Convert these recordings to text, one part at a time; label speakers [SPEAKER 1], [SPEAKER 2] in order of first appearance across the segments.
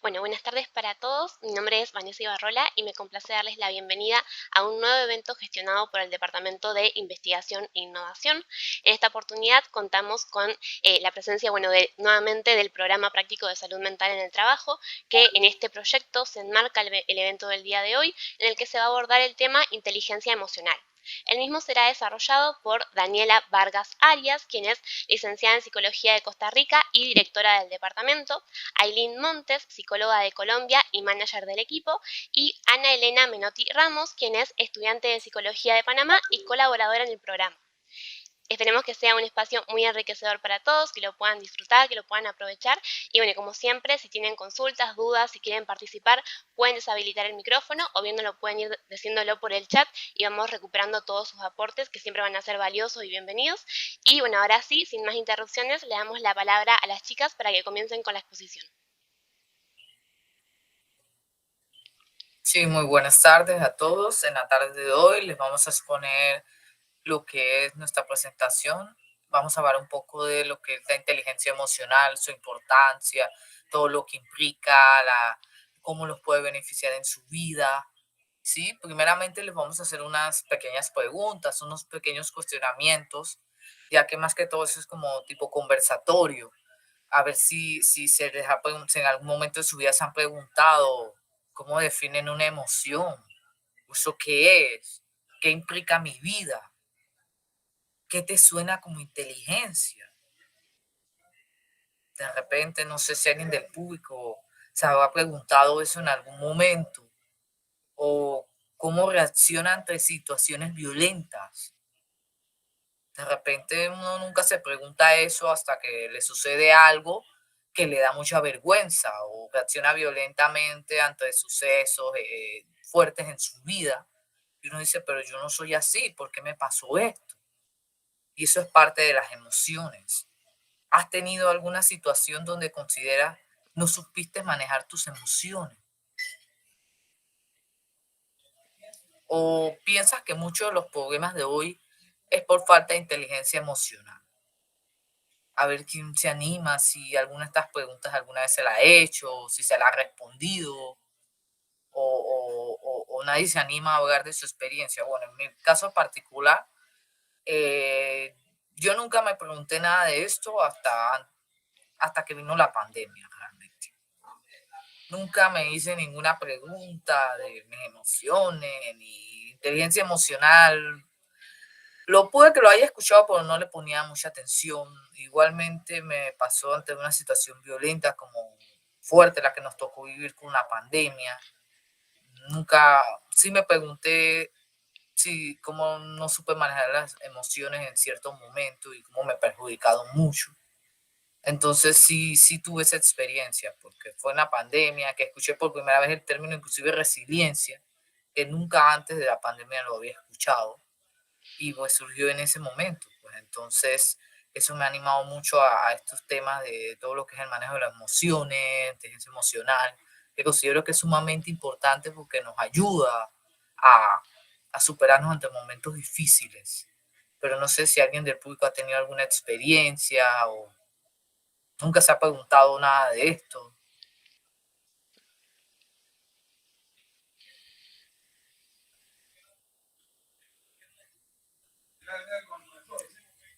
[SPEAKER 1] Bueno, buenas tardes para todos. Mi nombre es Vanessa Ibarrola y me complace darles la bienvenida a un nuevo evento gestionado por el Departamento de Investigación e Innovación. En esta oportunidad contamos con la presencia, nuevamente del Programa Práctico de Salud Mental en el Trabajo, que en este proyecto se enmarca el evento del día de hoy, en el que se va a abordar el tema inteligencia emocional. El mismo será desarrollado por Daniela Vargas Arias, quien es licenciada en Psicología de Costa Rica y directora del departamento, Aileen Montes, psicóloga de Colombia y manager del equipo, y Ana Elena Menotti Ramos, quien es estudiante de Psicología de Panamá y colaboradora en el programa. Esperemos que sea un espacio muy enriquecedor para todos, que lo puedan disfrutar, que lo puedan aprovechar. Y bueno, como siempre, si tienen consultas, dudas, si quieren participar, pueden deshabilitar el micrófono o bien lo pueden ir diciéndolo por el chat y vamos recuperando todos sus aportes que siempre van a ser valiosos y bienvenidos. Y bueno, ahora sí, sin más interrupciones, le damos la palabra a las chicas para que comiencen con la exposición.
[SPEAKER 2] Sí, muy buenas tardes a todos. En la tarde de hoy les vamos a exponer lo que es nuestra presentación. Vamos a hablar un poco de lo que es la inteligencia emocional, su importancia, todo lo que implica, cómo los puede beneficiar en su vida. Sí, primeramente les vamos a hacer unas pequeñas preguntas, unos pequeños cuestionamientos, ya que más que todo eso es como tipo conversatorio. A ver si si en algún momento de su vida se han preguntado cómo definen una emoción, eso qué es, qué implica mi vida, qué te suena como inteligencia. De repente, no sé si alguien del público se habrá preguntado eso en algún momento, o cómo reacciona ante situaciones violentas. De repente uno nunca se pregunta eso hasta que le sucede algo que le da mucha vergüenza o reacciona violentamente ante sucesos fuertes en su vida. Y uno dice, pero yo no soy así, ¿por qué me pasó esto? Y eso es parte de las emociones. ¿Has tenido alguna situación donde consideras no supiste manejar tus emociones? ¿O piensas que muchos de los problemas de hoy es por falta de inteligencia emocional? A ver quién se anima, si alguna de estas preguntas alguna vez se la ha hecho, si se la ha respondido, o nadie se anima a hablar de su experiencia. Bueno, en mi caso particular, eh, yo nunca me pregunté nada de esto hasta que vino la pandemia, realmente. Nunca me hice ninguna pregunta de mis emociones, ni inteligencia emocional. Lo pude que lo haya escuchado, pero no le ponía mucha atención. Igualmente me pasó ante una situación violenta como fuerte, la que nos tocó vivir con una pandemia. Nunca, sí me pregunté si cómo no supe manejar las emociones en ciertos momentos y cómo me he perjudicado mucho. Entonces sí tuve esa experiencia, porque fue una pandemia que escuché por primera vez el término inclusive resiliencia, que nunca antes de la pandemia lo había escuchado y pues surgió en ese momento. Pues entonces eso me ha animado mucho a estos temas de todo lo que es el manejo de las emociones, inteligencia emocional, que considero que es sumamente importante porque nos ayuda a, a superarnos ante momentos difíciles. Pero no sé si alguien del público ha tenido alguna experiencia o nunca se ha preguntado nada de esto.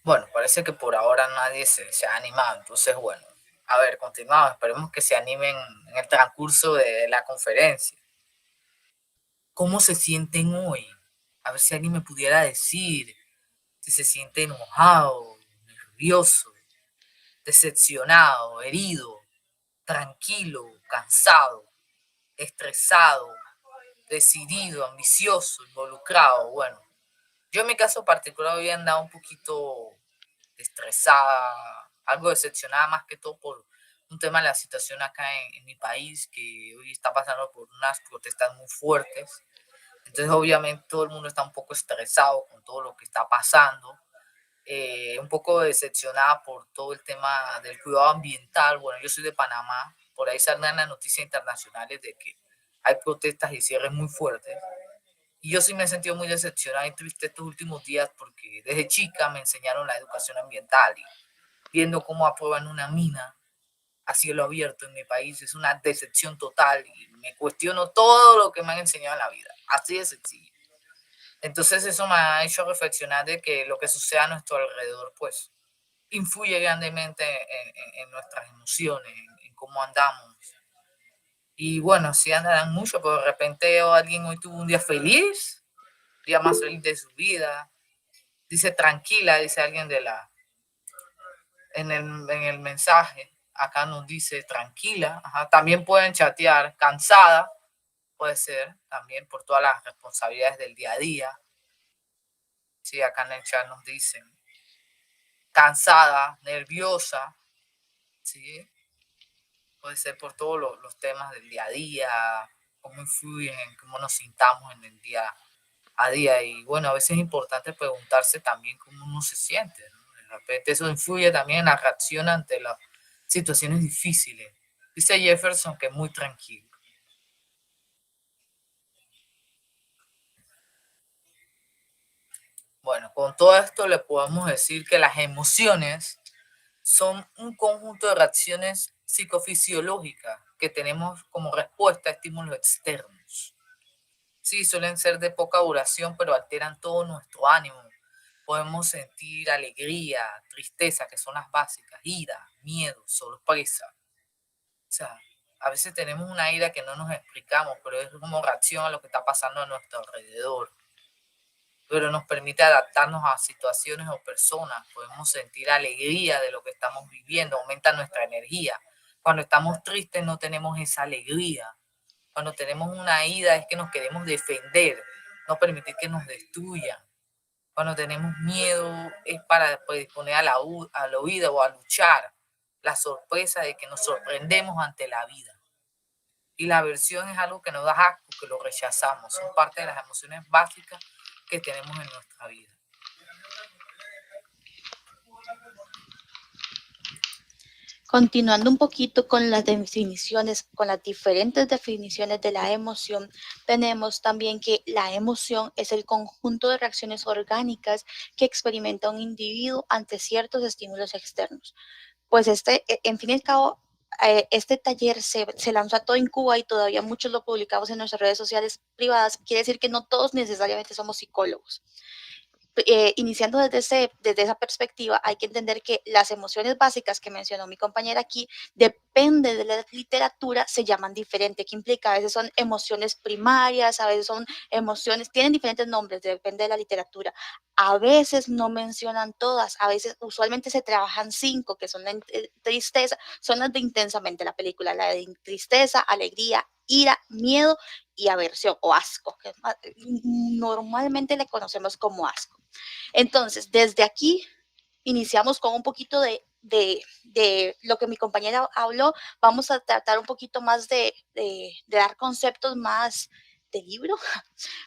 [SPEAKER 2] Bueno, parece que por ahora nadie se ha animado. Entonces, bueno, a ver, continuamos. Esperemos que se animen en el transcurso de la conferencia. ¿Cómo se sienten hoy? A ver si alguien me pudiera decir si se siente enojado, nervioso, decepcionado, herido, tranquilo, cansado, estresado, decidido, ambicioso, involucrado. Bueno, yo en mi caso particular había andado un poquito estresada, algo decepcionada más que todo por un tema de la situación acá en mi país, que hoy está pasando por unas protestas muy fuertes. Entonces obviamente todo el mundo está un poco estresado con todo lo que está pasando, un poco decepcionada por todo el tema del cuidado ambiental. Bueno, yo soy de Panamá, por ahí salen las noticias internacionales de que hay protestas y cierres muy fuertes. Y yo sí me he sentido muy decepcionada y triste estos últimos días porque desde chica me enseñaron la educación ambiental y viendo cómo aprueban una mina, a cielo abierto en mi país. Es una decepción total y me cuestiono todo lo que me han enseñado en la vida. Así de sencillo. Entonces eso me ha hecho reflexionar de que lo que sucede a nuestro alrededor, pues, influye grandemente en nuestras emociones, en cómo andamos. Y bueno, sí andarán mucho, pero de repente alguien hoy tuvo un día feliz, día más feliz de su vida. Dice tranquila, dice alguien en el mensaje. Acá nos dice tranquila. Ajá. También pueden chatear cansada, puede ser también por todas las responsabilidades del día a día. Sí, acá en el chat nos dicen cansada, nerviosa, ¿sí? Puede ser por todos los temas del día a día, cómo influyen en cómo nos sintamos en el día a día. Y bueno, a veces es importante preguntarse también cómo uno se siente, ¿no? De repente eso influye también en la reacción ante las situaciones difíciles. Dice Jefferson que es muy tranquilo. Bueno, con todo esto le podemos decir que las emociones son un conjunto de reacciones psicofisiológicas que tenemos como respuesta a estímulos externos. Sí, suelen ser de poca duración, pero alteran todo nuestro ánimo. Podemos sentir alegría, tristeza, que son las básicas, ira, miedo, sorpresa. O sea, a veces tenemos una ira que no nos explicamos, pero es como reacción a lo que está pasando a nuestro alrededor. Pero nos permite adaptarnos a situaciones o personas. Podemos sentir alegría de lo que estamos viviendo, aumenta nuestra energía. Cuando estamos tristes no tenemos esa alegría. Cuando tenemos una ira es que nos queremos defender, no permitir que nos destruyan. Cuando tenemos miedo es para predisponer a la huida o a luchar. La sorpresa de que nos sorprendemos ante la vida. Y la aversión es algo que nos da asco, que lo rechazamos. Son parte de las emociones básicas que tenemos en nuestra vida.
[SPEAKER 3] Continuando un poquito con las definiciones, con las diferentes definiciones de la emoción, tenemos también que la emoción es el conjunto de reacciones orgánicas que experimenta un individuo ante ciertos estímulos externos. Pues en fin y al cabo, este taller se lanzó a todo en Cuba y todavía muchos lo publicamos en nuestras redes sociales privadas. Quiere decir que no todos necesariamente somos psicólogos. Iniciando desde esa perspectiva, hay que entender que las emociones básicas que mencionó mi compañera aquí, depende de la literatura, se llaman diferente. ¿Qué implica? A veces son emociones primarias, a veces son emociones, tienen diferentes nombres, depende de la literatura. A veces no mencionan todas, a veces usualmente se trabajan 5, que son la tristeza, son las de intensamente la película, la de tristeza, alegría, ira, miedo y aversión o asco, que normalmente le conocemos como asco. Entonces, desde aquí iniciamos con un poquito de lo que mi compañera habló. Vamos a tratar un poquito más de dar conceptos más de libro,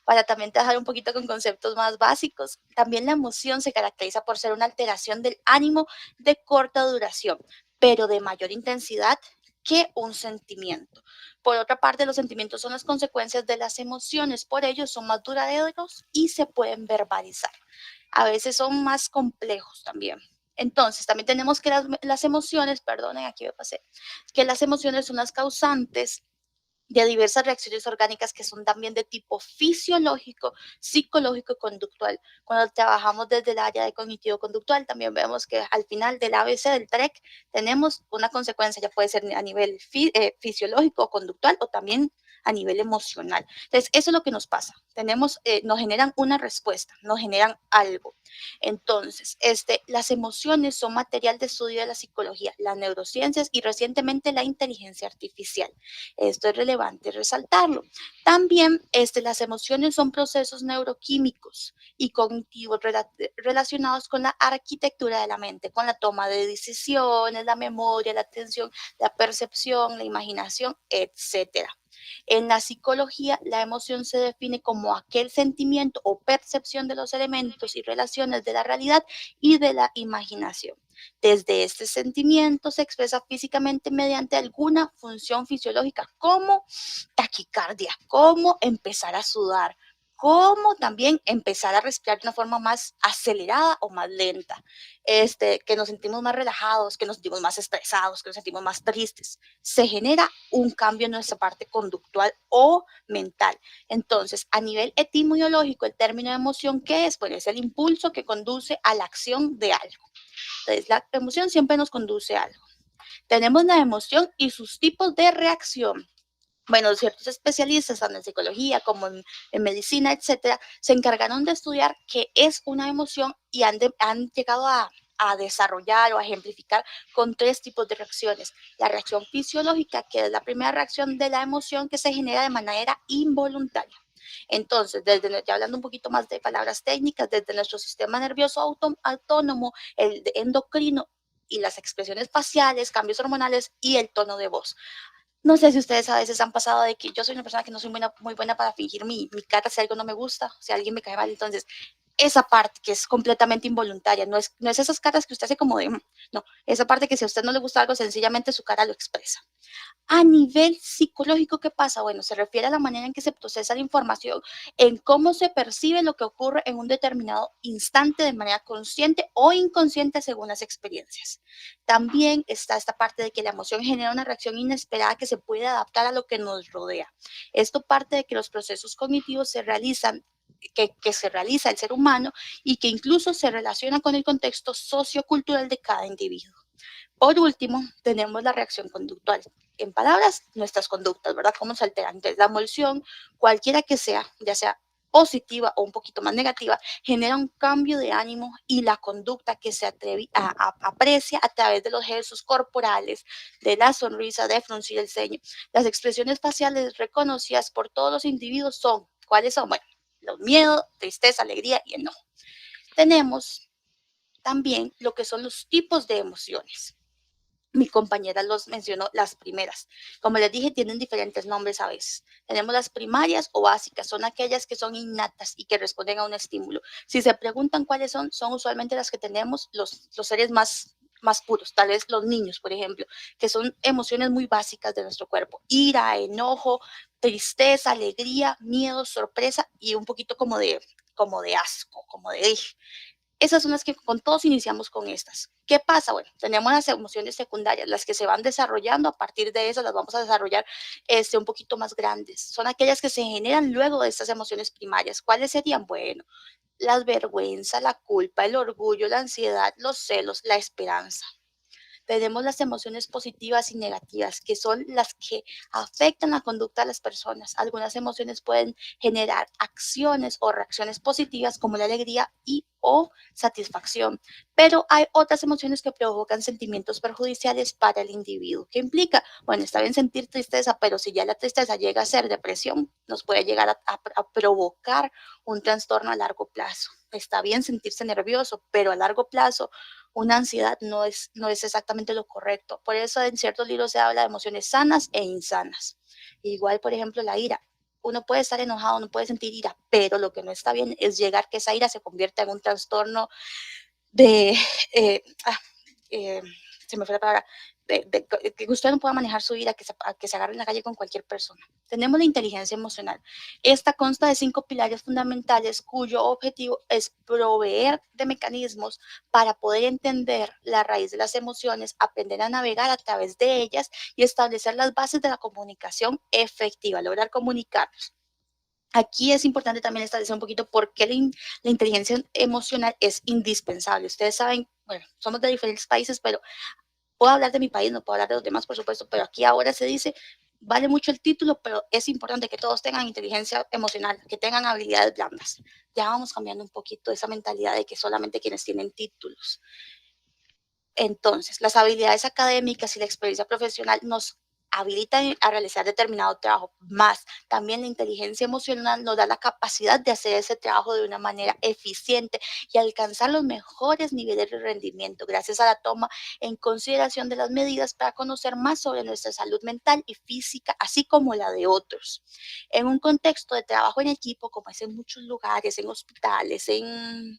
[SPEAKER 3] para también trabajar un poquito con conceptos más básicos. También la emoción se caracteriza por ser una alteración del ánimo de corta duración, pero de mayor intensidad que un sentimiento. Por otra parte, los sentimientos son las consecuencias de las emociones, por ello son más duraderos y se pueden verbalizar. A veces son más complejos también. Entonces, también tenemos que las emociones, perdonen, aquí me pasé, que las emociones son las causantes de diversas reacciones orgánicas que son también de tipo fisiológico, psicológico y conductual. Cuando trabajamos desde el área de cognitivo-conductual, también vemos que al final del ABC del TREC tenemos una consecuencia, ya puede ser a nivel fisiológico o conductual o también a nivel emocional. Entonces, eso es lo que nos pasa. Nos generan una respuesta, nos generan algo. Entonces, las emociones son material de estudio de la psicología, las neurociencias y recientemente la inteligencia artificial. Esto es relevante resaltarlo. También las emociones son procesos neuroquímicos y cognitivos relacionados con la arquitectura de la mente, con la toma de decisiones, la memoria, la atención, la percepción, la imaginación, etcétera. En la psicología, la emoción se define como aquel sentimiento o percepción de los elementos y relaciones de la realidad y de la imaginación. Desde este sentimiento se expresa físicamente mediante alguna función fisiológica como taquicardia, como empezar a sudar, como también empezar a respirar de una forma más acelerada o más lenta, que nos sentimos más relajados, que nos sentimos más estresados, que nos sentimos más tristes. Se genera un cambio en nuestra parte conductual o mental. Entonces, a nivel etimológico, el término de emoción, ¿qué es? Bueno, es el impulso que conduce a la acción de algo. Entonces, la emoción siempre nos conduce a algo. Tenemos la emoción y sus tipos de reacción. Bueno, ciertos especialistas, tanto en psicología como en medicina, etcétera, se encargaron de estudiar qué es una emoción y han llegado a desarrollar o a ejemplificar con 3 tipos de reacciones. La reacción fisiológica, que es la primera reacción de la emoción que se genera de manera involuntaria. Entonces, ya hablando un poquito más de palabras técnicas, desde nuestro sistema nervioso autónomo, el endocrino y las expresiones faciales, cambios hormonales y el tono de voz. No sé si ustedes a veces han pasado de que yo soy una persona que no soy muy buena para fingir mi cara si algo no me gusta, si alguien me cae mal. Entonces, esa parte que es completamente involuntaria, no es esas caras que usted hace como de, no, esa parte que si a usted no le gusta algo, sencillamente su cara lo expresa. A nivel psicológico, ¿qué pasa? Bueno, se refiere a la manera en que se procesa la información, en cómo se percibe lo que ocurre en un determinado instante de manera consciente o inconsciente según las experiencias. También está esta parte de que la emoción genera una reacción inesperada que se puede adaptar a lo que nos rodea. Esto parte de que los procesos cognitivos se realizan que se realiza el ser humano y que incluso se relaciona con el contexto sociocultural de cada individuo. Por último, tenemos la reacción conductual. En palabras, nuestras conductas, ¿verdad? ¿Cómo se alteran? Entonces, la emoción, cualquiera que sea, ya sea positiva o un poquito más negativa, genera un cambio de ánimo y la conducta que se aprecia a través de los gestos corporales, de la sonrisa, de fruncir el ceño. Las expresiones faciales reconocidas por todos los individuos son, ¿cuáles son? Bueno, los miedos, tristeza, alegría y enojo. Tenemos también lo que son los tipos de emociones. Mi compañera los mencionó las primeras. Como les dije, tienen diferentes nombres a veces. Tenemos las primarias o básicas, son aquellas que son innatas y que responden a un estímulo. Si se preguntan cuáles son usualmente las que tenemos los seres más puros, tal vez los niños, por ejemplo, que son emociones muy básicas de nuestro cuerpo. Ira, enojo, tristeza, alegría, miedo, sorpresa y un poquito como de asco, como de esas son las que con todos iniciamos con estas. ¿Qué pasa? Bueno, tenemos las emociones secundarias, las que se van desarrollando, a partir de eso las vamos a desarrollar un poquito más grandes. Son aquellas que se generan luego de estas emociones primarias. ¿Cuáles serían? Bueno, la vergüenza, la culpa, el orgullo, la ansiedad, los celos, la esperanza. Tenemos las emociones positivas y negativas, que son las que afectan la conducta de las personas. Algunas emociones pueden generar acciones o reacciones positivas como la alegría y o satisfacción, pero hay otras emociones que provocan sentimientos perjudiciales para el individuo. ¿Qué implica? Bueno, está bien sentir tristeza, pero si ya la tristeza llega a ser depresión, nos puede llegar a provocar un trastorno a largo plazo. Está bien sentirse nervioso, pero a largo plazo una ansiedad no es exactamente lo correcto. Por eso en ciertos libros se habla de emociones sanas e insanas. Igual, por ejemplo, la ira. Uno puede estar enojado, uno puede sentir ira, pero lo que no está bien es llegar que esa ira se convierta en un trastorno de, eh, ah, eh, se me fue la palabra, que usted no pueda manejar su vida, que se agarre en la calle con cualquier persona. Tenemos la inteligencia emocional. Esta consta de 5 pilares fundamentales cuyo objetivo es proveer de mecanismos para poder entender la raíz de las emociones, aprender a navegar a través de ellas y establecer las bases de la comunicación efectiva, lograr comunicarnos. Aquí es importante también establecer un poquito por qué la inteligencia emocional es indispensable. Ustedes saben, bueno, somos de diferentes países, pero puedo hablar de mi país, no puedo hablar de los demás, por supuesto, pero aquí ahora se dice, vale mucho el título, pero es importante que todos tengan inteligencia emocional, que tengan habilidades blandas. Ya vamos cambiando un poquito esa mentalidad de que solamente quienes tienen títulos. Entonces, las habilidades académicas y la experiencia profesional nos habilitan a realizar determinado trabajo, más también la inteligencia emocional nos da la capacidad de hacer ese trabajo de una manera eficiente y alcanzar los mejores niveles de rendimiento gracias a la toma en consideración de las medidas para conocer más sobre nuestra salud mental y física, así como la de otros. En un contexto de trabajo en equipo, como es en muchos lugares, en hospitales, en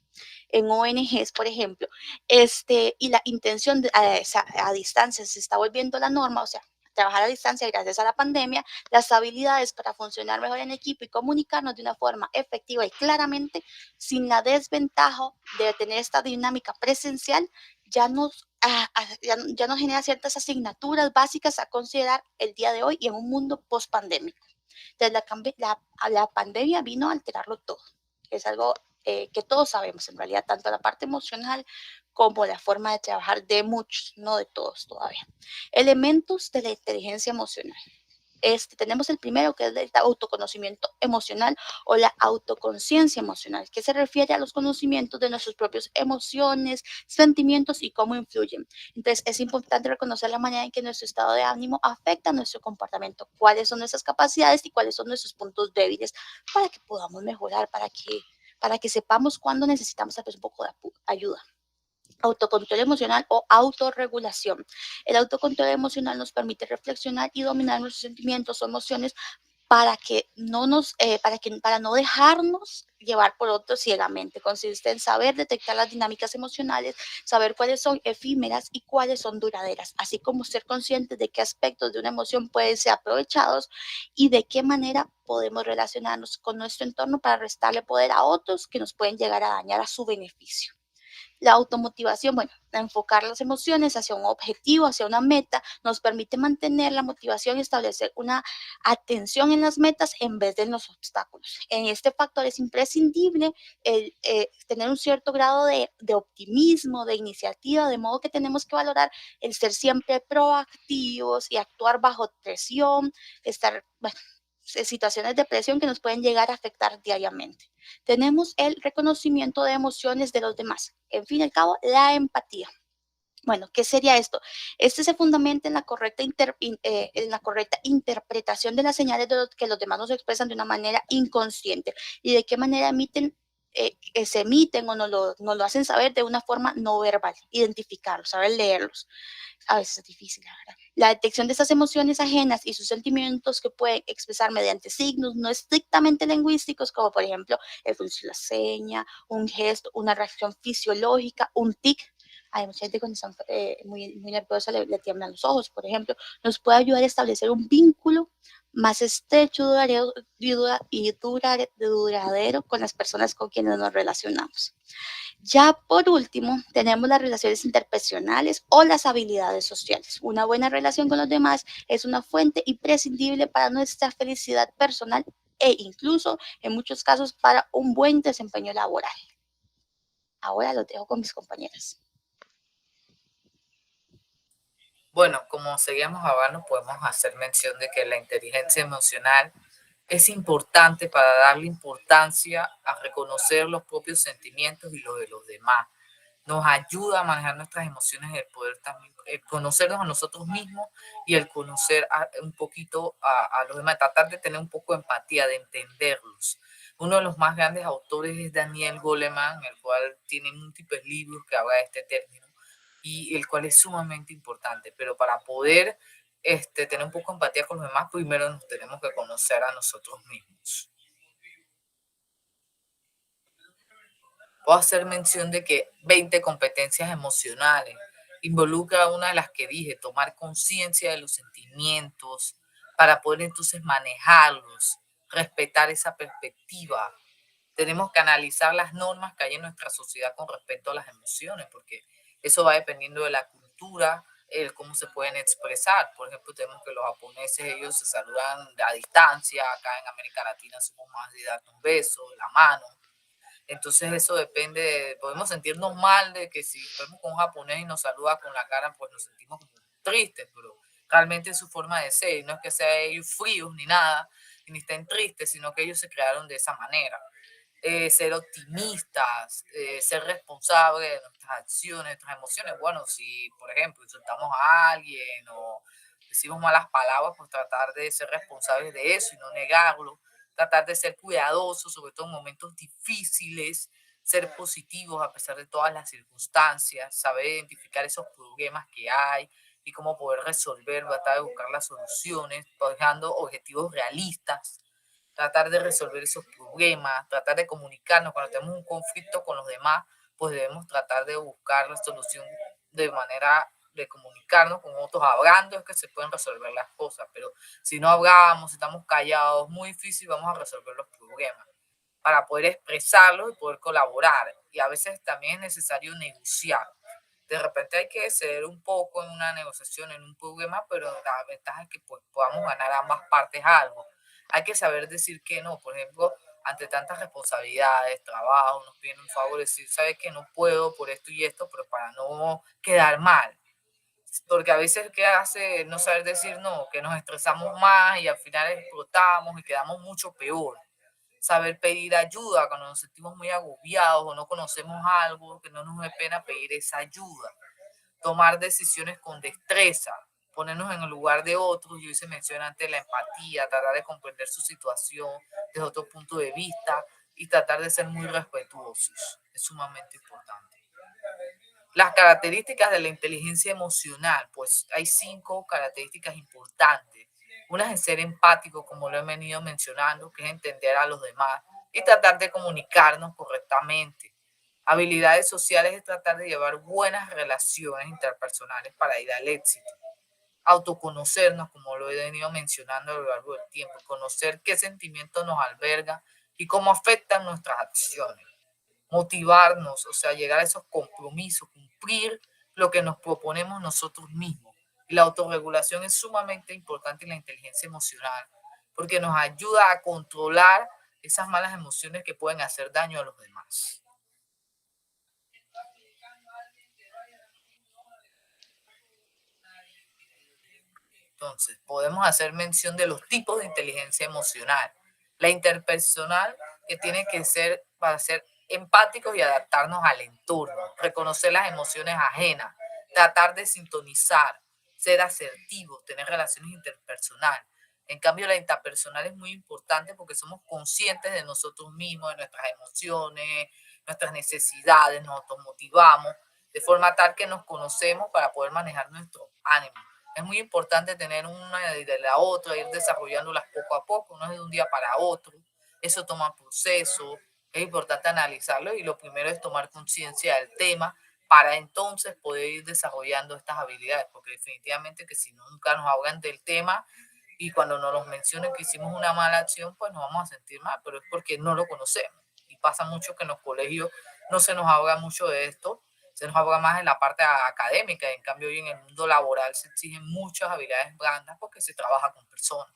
[SPEAKER 3] ONGs, por ejemplo, y la intención a distancia se está volviendo la norma, o sea, trabajar a distancia gracias a la pandemia, las habilidades para funcionar mejor en equipo y comunicarnos de una forma efectiva y claramente, sin la desventaja de tener esta dinámica presencial, ya ya nos genera ciertas asignaturas básicas a considerar el día de hoy y en un mundo post-pandémico. Entonces, la pandemia vino a alterarlo todo. Es algo que todos sabemos, en realidad, tanto la parte emocional como la forma de trabajar de muchos, no de todos todavía. Elementos de la inteligencia emocional. Tenemos el primero, que es el autoconocimiento emocional o la autoconciencia emocional, que se refiere a los conocimientos de nuestras propias emociones, sentimientos y cómo influyen. Entonces, es importante reconocer la manera en que nuestro estado de ánimo afecta nuestro comportamiento, cuáles son nuestras capacidades y cuáles son nuestros puntos débiles para que podamos mejorar, para que sepamos cuándo necesitamos un poco de ayuda. Autocontrol emocional o autorregulación. El autocontrol emocional nos permite reflexionar y dominar nuestros sentimientos o emociones para no dejarnos llevar por otros ciegamente. Consiste en saber detectar las dinámicas emocionales, saber cuáles son efímeras y cuáles son duraderas, así como ser conscientes de qué aspectos de una emoción pueden ser aprovechados y de qué manera podemos relacionarnos con nuestro entorno para restarle poder a otros que nos pueden llegar a dañar a su beneficio. La automotivación, bueno, enfocar las emociones hacia un objetivo, hacia una meta, nos permite mantener la motivación y establecer una atención en las metas en vez de en los obstáculos. En este factor es imprescindible tener un cierto grado de optimismo, de iniciativa, de modo que tenemos que valorar el ser siempre proactivos y actuar bajo presión, bueno, situaciones de presión que nos pueden llegar a afectar diariamente. Tenemos el reconocimiento de emociones de los demás. En fin y al cabo, la empatía. Bueno, ¿qué sería esto? Este se fundamenta en en la correcta interpretación de las señales que los demás nos expresan de una manera inconsciente y de qué manera se emiten o nos lo hacen saber de una forma no verbal, identificarlos, saber leerlos. A veces es difícil, la verdad. La detección de estas emociones ajenas y sus sentimientos que pueden expresar mediante signos no estrictamente lingüísticos, como por ejemplo el fruncir la ceña, un gesto, una reacción fisiológica, un tic. Hay mucha gente cuando están muy nerviosa le tiemblan los ojos, por ejemplo. Nos puede ayudar a establecer un vínculo más estrecho, duradero con las personas con quienes nos relacionamos. Ya por último, tenemos las relaciones interpersonales o las habilidades sociales. Una buena relación con los demás es una fuente imprescindible para nuestra felicidad personal e incluso en muchos casos para un buen desempeño laboral. Ahora lo dejo con mis compañeras.
[SPEAKER 2] Bueno, como seguíamos hablando, podemos hacer mención de que la inteligencia emocional es importante para darle importancia a reconocer los propios sentimientos y los de los demás. Nos ayuda a manejar nuestras emociones, el poder también conocernos a nosotros mismos y el conocer un poquito a los demás, tratar de tener un poco de empatía, de entenderlos. Uno de los más grandes autores es Daniel Goleman, el cual tiene múltiples libros que habla de este término y el cual es sumamente importante, pero para poder tener un poco de empatía con los demás, primero nos tenemos que conocer a nosotros mismos. Puedo hacer mención de que 20 competencias emocionales involucra una de las que dije, tomar conciencia de los sentimientos para poder entonces manejarlos, respetar esa perspectiva. Tenemos que analizar las normas que hay en nuestra sociedad con respecto a las emociones, porque eso va dependiendo de la cultura, el cómo se pueden expresar. Por ejemplo, tenemos que los japoneses, ellos se saludan a distancia, acá en América Latina somos más de dar un beso, la mano. Entonces eso depende, podemos sentirnos mal de que si vemos con un japonés y nos saluda con la cara, pues nos sentimos como tristes, pero realmente es su forma de ser, y no es que sean ellos fríos ni nada, ni estén tristes, sino que ellos se crearon de esa manera. Ser optimistas, ser responsables de nuestras acciones, de nuestras emociones. Bueno, si por ejemplo insultamos a alguien o decimos malas palabras, pues tratar de ser responsables de eso y no negarlo, tratar de ser cuidadosos, sobre todo en momentos difíciles, ser positivos a pesar de todas las circunstancias, saber identificar esos problemas que hay y cómo poder resolver, tratar de buscar las soluciones, dejando objetivos realistas, tratar de resolver esos problemas, tratar de comunicarnos. Cuando tenemos un conflicto con los demás, pues debemos tratar de buscar la solución de manera de comunicarnos con otros hablando es que se pueden resolver las cosas, pero si no hablamos, si estamos callados, muy difícil vamos a resolver los problemas para poder expresarlos y poder colaborar. Y a veces también es necesario negociar. De repente hay que ceder un poco en una negociación, en un problema, pero la ventaja es que pues, podamos ganar ambas partes algo. Hay que saber decir que no, por ejemplo, ante tantas responsabilidades, trabajo, nos piden un favor, decir, sabes que no puedo por esto y esto, pero para no quedar mal. Porque a veces, ¿qué hace no saber decir no? Que nos estresamos más y al final explotamos y quedamos mucho peor. Saber pedir ayuda cuando nos sentimos muy agobiados o no conocemos algo, que no nos dé pena pedir esa ayuda. Tomar decisiones con destreza, ponernos en el lugar de otros, y hoy se menciona antes la empatía, tratar de comprender su situación desde otro punto de vista y tratar de ser muy respetuosos. Es sumamente importante. Las características de la inteligencia emocional, pues hay 5 características importantes. Una es ser empático, como lo he venido mencionando, que es entender a los demás y tratar de comunicarnos correctamente. Habilidades sociales es tratar de llevar buenas relaciones interpersonales para ir al éxito. Autoconocernos, como lo he venido mencionando a lo largo del tiempo, conocer qué sentimientos nos albergan y cómo afectan nuestras acciones. Motivarnos, o sea, llegar a esos compromisos, cumplir lo que nos proponemos nosotros mismos. Y la autorregulación es sumamente importante en la inteligencia emocional porque nos ayuda a controlar esas malas emociones que pueden hacer daño a los demás. Entonces, podemos hacer mención de los tipos de inteligencia emocional. La interpersonal, que tiene que ser para ser empáticos y adaptarnos al entorno, reconocer las emociones ajenas, tratar de sintonizar, ser asertivos, tener relaciones interpersonales. En cambio, la interpersonal es muy importante porque somos conscientes de nosotros mismos, de nuestras emociones, nuestras necesidades, nos automotivamos, de forma tal que nos conocemos para poder manejar nuestro ánimo. Es muy importante tener una y de la otra, ir desarrollándolas poco a poco, no es de un día para otro. Eso toma proceso, es importante analizarlo y lo primero es tomar conciencia del tema para entonces poder ir desarrollando estas habilidades, porque definitivamente que si nunca nos hablan del tema y cuando nos los mencionen que hicimos una mala acción, pues nos vamos a sentir mal, pero es porque no lo conocemos. Y pasa mucho que en los colegios no se nos habla mucho de esto, se nos habla más en la parte académica, en cambio hoy en el mundo laboral se exigen muchas habilidades blandas porque se trabaja con personas.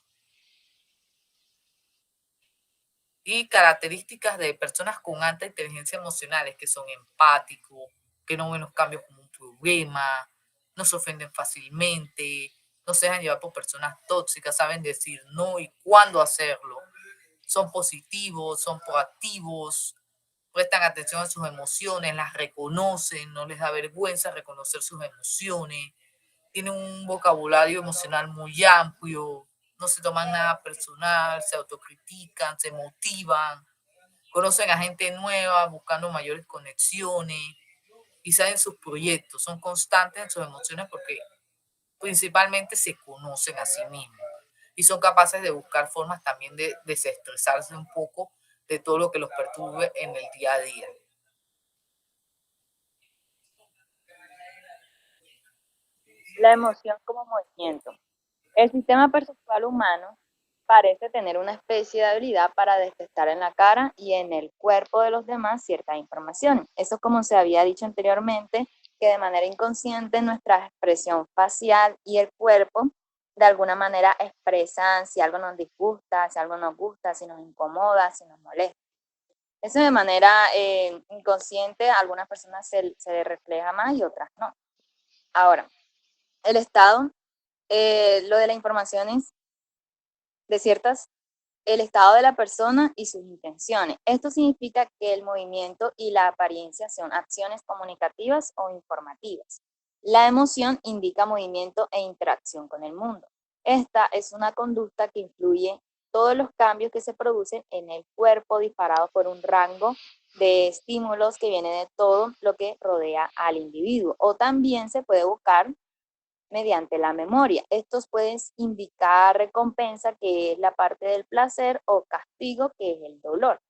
[SPEAKER 2] Y características de personas con alta inteligencia emocional es que son empáticos, que no ven los cambios como un problema, no se ofenden fácilmente, no se dejan llevar por personas tóxicas, saben decir no y cuándo hacerlo, son positivos, son proactivos, prestan atención a sus emociones, las reconocen, no les da vergüenza reconocer sus emociones, tienen un vocabulario emocional muy amplio, no se toman nada personal, se autocritican, se motivan, conocen a gente nueva, buscando mayores conexiones y saben sus proyectos, son constantes en sus emociones porque principalmente se conocen a sí mismos y son capaces de buscar formas también de desestresarse un poco de todo lo que los perturbe en el día a día.
[SPEAKER 4] La emoción como movimiento. El sistema perceptual humano parece tener una especie de habilidad para detectar en la cara y en el cuerpo de los demás cierta información. Eso, como se había dicho anteriormente, que de manera inconsciente nuestra expresión facial y el cuerpo de alguna manera expresan si algo nos disgusta, si algo nos gusta, si nos incomoda, si nos molesta. Eso de manera inconsciente a algunas personas se refleja más y otras no. Ahora, el estado, lo de las informaciones de ciertas, el estado de la persona y sus intenciones. Esto significa que el movimiento y la apariencia son acciones comunicativas o informativas. La emoción indica movimiento e interacción con el mundo. Esta es una conducta que influye todos los cambios que se producen en el cuerpo disparados por un rango de estímulos que viene de todo lo que rodea al individuo. O también se puede buscar mediante la memoria. Estos pueden indicar recompensa, que es la parte del placer, o castigo, que es el dolor.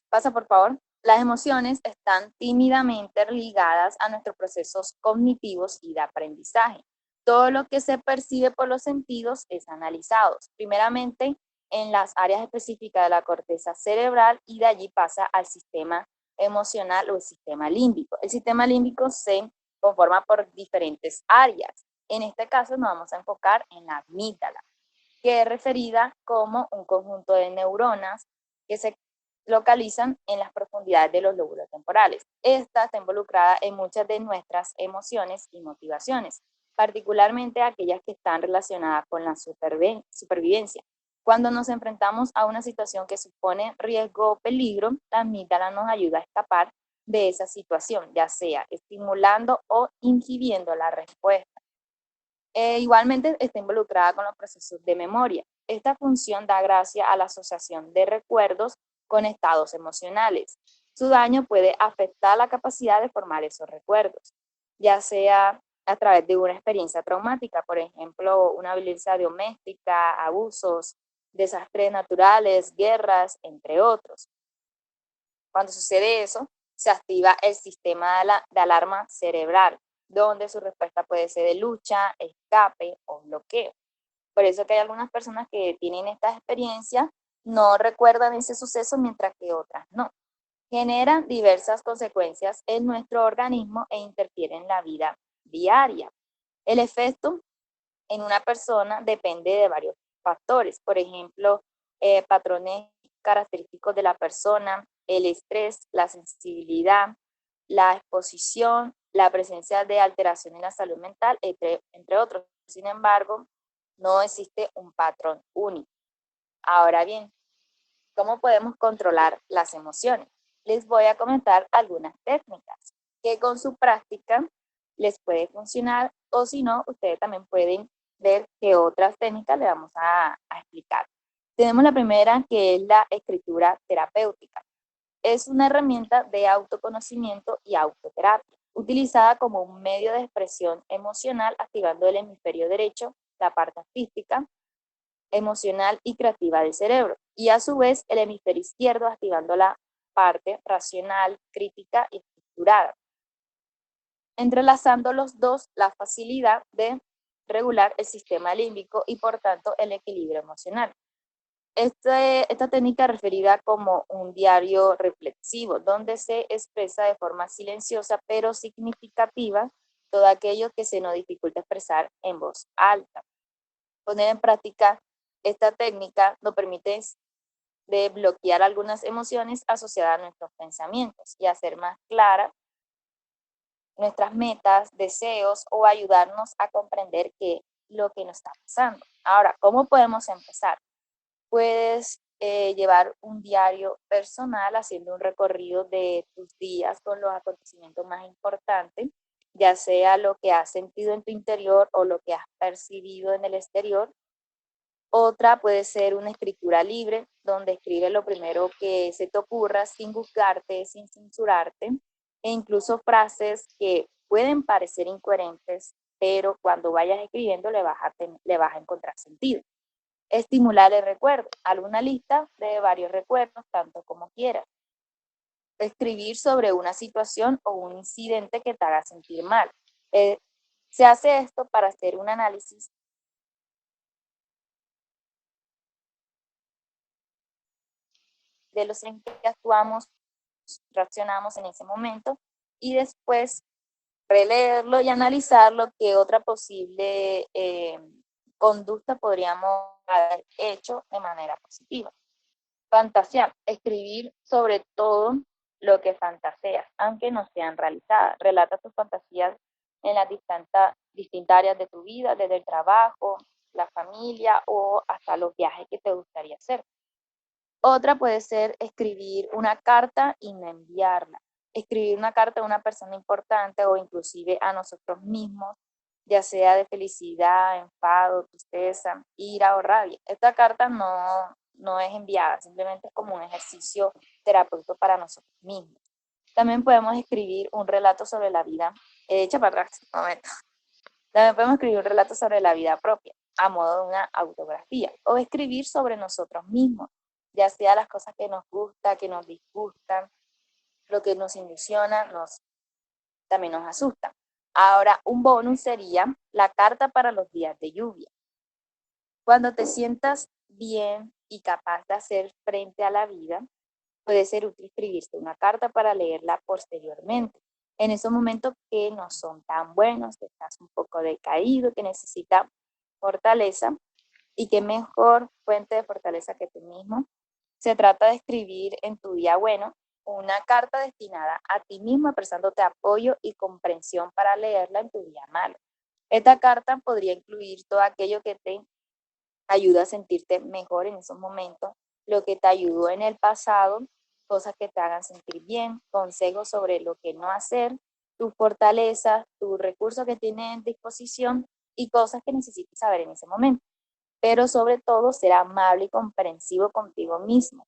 [SPEAKER 4] Pasa, por favor. Las emociones están tímidamente ligadas a nuestros procesos cognitivos y de aprendizaje. Todo lo que se percibe por los sentidos es analizado, primeramente en las áreas específicas de la corteza cerebral y de allí pasa al sistema emocional o el sistema límbico. El sistema límbico se conforma por diferentes áreas. En este caso nos vamos a enfocar en la amígdala, que es referida como un conjunto de neuronas que se localizan en las profundidades de los lóbulos temporales. Esta está involucrada en muchas de nuestras emociones y motivaciones, particularmente aquellas que están relacionadas con la supervivencia. Cuando nos enfrentamos a una situación que supone riesgo o peligro, la amígdala nos ayuda a escapar de esa situación, ya sea estimulando o inhibiendo la respuesta. Igualmente está involucrada con los procesos de memoria. Esta función da gracia a la asociación de recuerdos con estados emocionales. Su daño puede afectar la capacidad de formar esos recuerdos, ya sea a través de una experiencia traumática, por ejemplo, una violencia doméstica, abusos, desastres naturales, guerras, entre otros. Cuando sucede eso, se activa el sistema de alarma cerebral, donde su respuesta puede ser de lucha, escape o bloqueo. Por eso que hay algunas personas que tienen estas experiencias, no recuerdan ese suceso, mientras que otras no. Generan diversas consecuencias en nuestro organismo e interfieren en la vida diaria. El efecto en una persona depende de varios factores, por ejemplo, patrones característicos de la persona, el estrés, la sensibilidad, la exposición, la presencia de alteración en la salud mental, entre otros. Sin embargo, no existe un patrón único. Ahora bien, ¿cómo podemos controlar las emociones? Les voy a comentar algunas técnicas que con su práctica les puede funcionar, o si no, ustedes también pueden ver qué otras técnicas le vamos a explicar. Tenemos la primera, que es la escritura terapéutica. Es una herramienta de autoconocimiento y autoterapia, utilizada como un medio de expresión emocional, activando el hemisferio derecho, la parte artística, emocional y creativa del cerebro, y a su vez el hemisferio izquierdo, activando la parte racional, crítica y estructurada, entrelazando los dos, la facilidad de regular el sistema límbico y por tanto el equilibrio emocional. Esta técnica referida como un diario reflexivo, donde se expresa de forma silenciosa pero significativa todo aquello que se nos dificulta expresar en voz alta. Poner en práctica esta técnica nos permite de bloquear algunas emociones asociadas a nuestros pensamientos y hacer más claras nuestras metas, deseos o ayudarnos a comprender qué lo que nos está pasando. Ahora, ¿cómo podemos empezar? Puedes llevar un diario personal haciendo un recorrido de tus días con los acontecimientos más importantes, ya sea lo que has sentido en tu interior o lo que has percibido en el exterior. Otra puede ser una escritura libre, donde escribes lo primero que se te ocurra sin juzgarte, sin censurarte, e incluso frases que pueden parecer incoherentes, pero cuando vayas escribiendo le vas a encontrar sentido. Estimular el recuerdo, alguna lista de varios recuerdos, tanto como quieras. Escribir sobre una situación o un incidente que te haga sentir mal. Se hace esto para hacer un análisis de los en que actuamos, reaccionamos en ese momento y después releerlo y analizarlo, qué otra posible conducta podríamos haber hecho de manera positiva. Fantasear, escribir sobre todo lo que fantaseas, aunque no sean realizadas. Relata tus fantasías en las distintas áreas de tu vida, desde el trabajo, la familia o hasta los viajes que te gustaría hacer. Otra puede ser escribir una carta y no enviarla. Escribir una carta a una persona importante o inclusive a nosotros mismos, ya sea de felicidad, enfado, tristeza, ira o rabia. Esta carta no es enviada, simplemente es como un ejercicio terapéutico para nosotros mismos. También podemos escribir un relato sobre la vida. Echa para atrás, un momento. También podemos escribir un relato sobre la vida propia, a modo de una autografía, o escribir sobre nosotros mismos, ya sea las cosas que nos gustan, que nos disgustan, lo que nos ilusiona, también nos asusta. Ahora, un bonus sería la carta para los días de lluvia. Cuando te sientas bien y capaz de hacer frente a la vida, puede ser útil escribirte una carta para leerla posteriormente. En esos momentos que no son tan buenos, que estás un poco decaído, que necesitas fortaleza, y qué mejor fuente de fortaleza que tú mismo. Se trata de escribir en tu día bueno una carta destinada a ti mismo, expresándote apoyo y comprensión para leerla en tu día malo. Esta carta podría incluir todo aquello que te ayuda a sentirte mejor en esos momentos, lo que te ayudó en el pasado, cosas que te hagan sentir bien, consejos sobre lo que no hacer, tus fortalezas, tus recursos que tienes en disposición y cosas que necesites saber en ese momento. Pero sobre todo ser amable y comprensivo contigo mismo,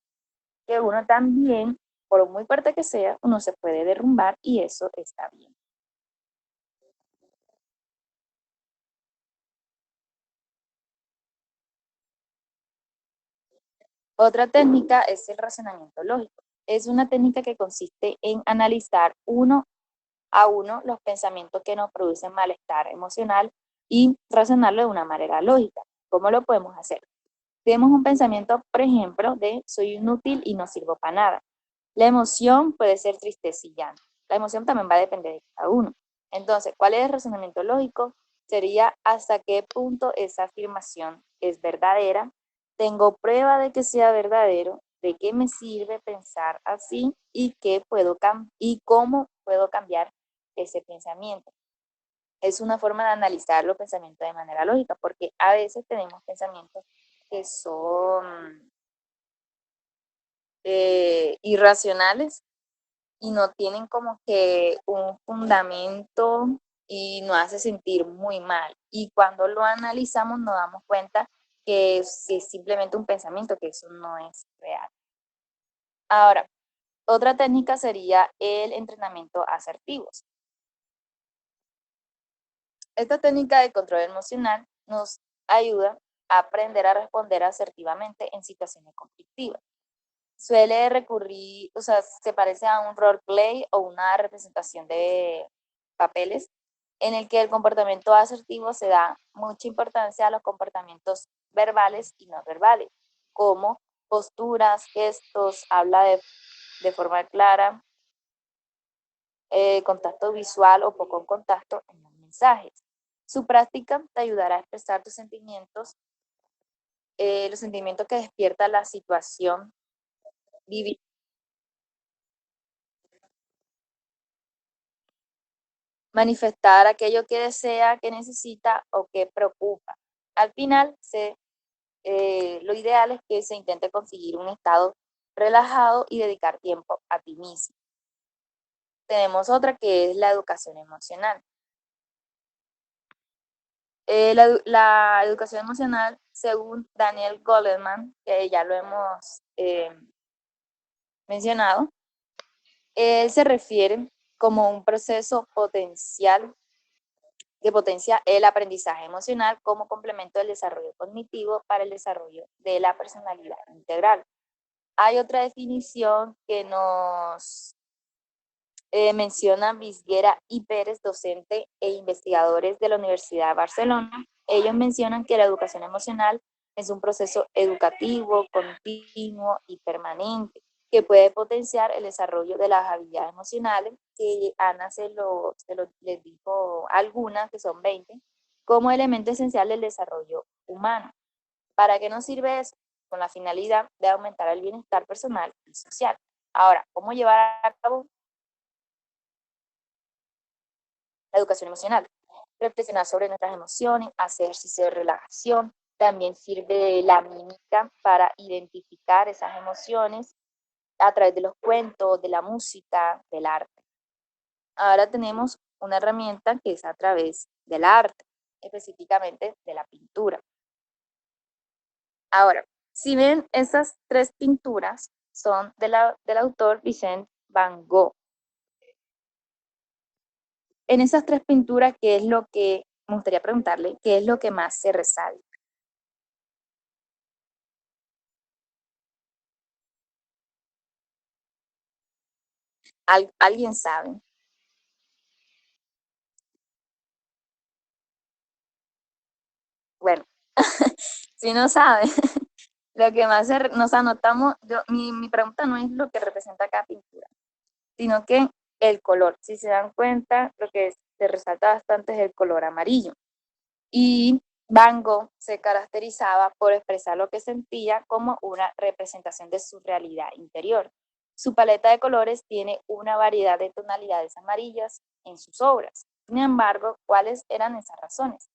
[SPEAKER 4] que uno también, por muy fuerte que sea, uno se puede derrumbar y eso está bien. Otra técnica es el razonamiento lógico. Es una técnica que consiste en analizar uno a uno los pensamientos que nos producen malestar emocional y razonarlo de una manera lógica. ¿Cómo lo podemos hacer? Tenemos un pensamiento, por ejemplo, de soy inútil y no sirvo para nada. La emoción puede ser tristeza y llanto. La emoción también va a depender de cada uno. Entonces, ¿cuál es el razonamiento lógico? Sería hasta qué punto esa afirmación es verdadera. Tengo prueba de que sea verdadero, de qué me sirve pensar así y y cómo puedo cambiar ese pensamiento. Es una forma de analizar los pensamientos de manera lógica, porque a veces tenemos pensamientos que son irracionales y no tienen como que un fundamento y nos hace sentir muy mal. Y cuando lo analizamos nos damos cuenta que es simplemente un pensamiento, que eso no es real. Ahora, otra técnica sería el entrenamiento asertivo. Esta técnica de control emocional nos ayuda a aprender a responder asertivamente en situaciones conflictivas. Suele recurrir, o sea, se parece a un roleplay o una representación de papeles en el que el comportamiento asertivo se da mucha importancia a los comportamientos verbales y no verbales, como posturas, gestos, habla de forma clara, contacto visual o poco contacto en los mensajes. Su práctica te ayudará a expresar tus sentimientos, los sentimientos que despierta la situación vivida. Manifestar aquello que desea, que necesita o que preocupa. Al final, lo ideal es que se intente conseguir un estado relajado y dedicar tiempo a ti mismo. Tenemos otra que es la educación emocional. La educación emocional, según Daniel Goleman, que ya lo hemos mencionado, él se refiere como un proceso potencial que potencia el aprendizaje emocional como complemento del desarrollo cognitivo para el desarrollo de la personalidad integral. Hay otra definición que nos menciona Visguera y Pérez, docente e investigadores de la Universidad de Barcelona. Ellos mencionan que la educación emocional es un proceso educativo, continuo y permanente que puede potenciar el desarrollo de las habilidades emocionales, que Ana les dijo algunas, que son 20, como elemento esencial del desarrollo humano. ¿Para qué nos sirve eso? Con la finalidad de aumentar el bienestar personal y social. Ahora, ¿cómo llevar a cabo la educación emocional? Reflexionar sobre nuestras emociones, hacer ejercicio de relajación, también sirve la mímica para identificar esas emociones a través de los cuentos, de la música, del arte. Ahora tenemos una herramienta que es a través del arte, específicamente de la pintura. Ahora, si ven, esas tres pinturas son del autor Vincent Van Gogh. En esas tres pinturas, ¿qué es lo que me gustaría preguntarle? ¿Qué es lo que más se resalta? ¿Alguien sabe? Bueno, si no sabe, lo que más nos anotamos, mi pregunta no es lo que representa cada pintura, sino que el color. Si se dan cuenta, lo que se resalta bastante es el color amarillo. Y Van Gogh se caracterizaba por expresar lo que sentía como una representación de su realidad interior. Su paleta de colores tiene una variedad de tonalidades amarillas en sus obras. Sin embargo, ¿cuáles eran esas razones?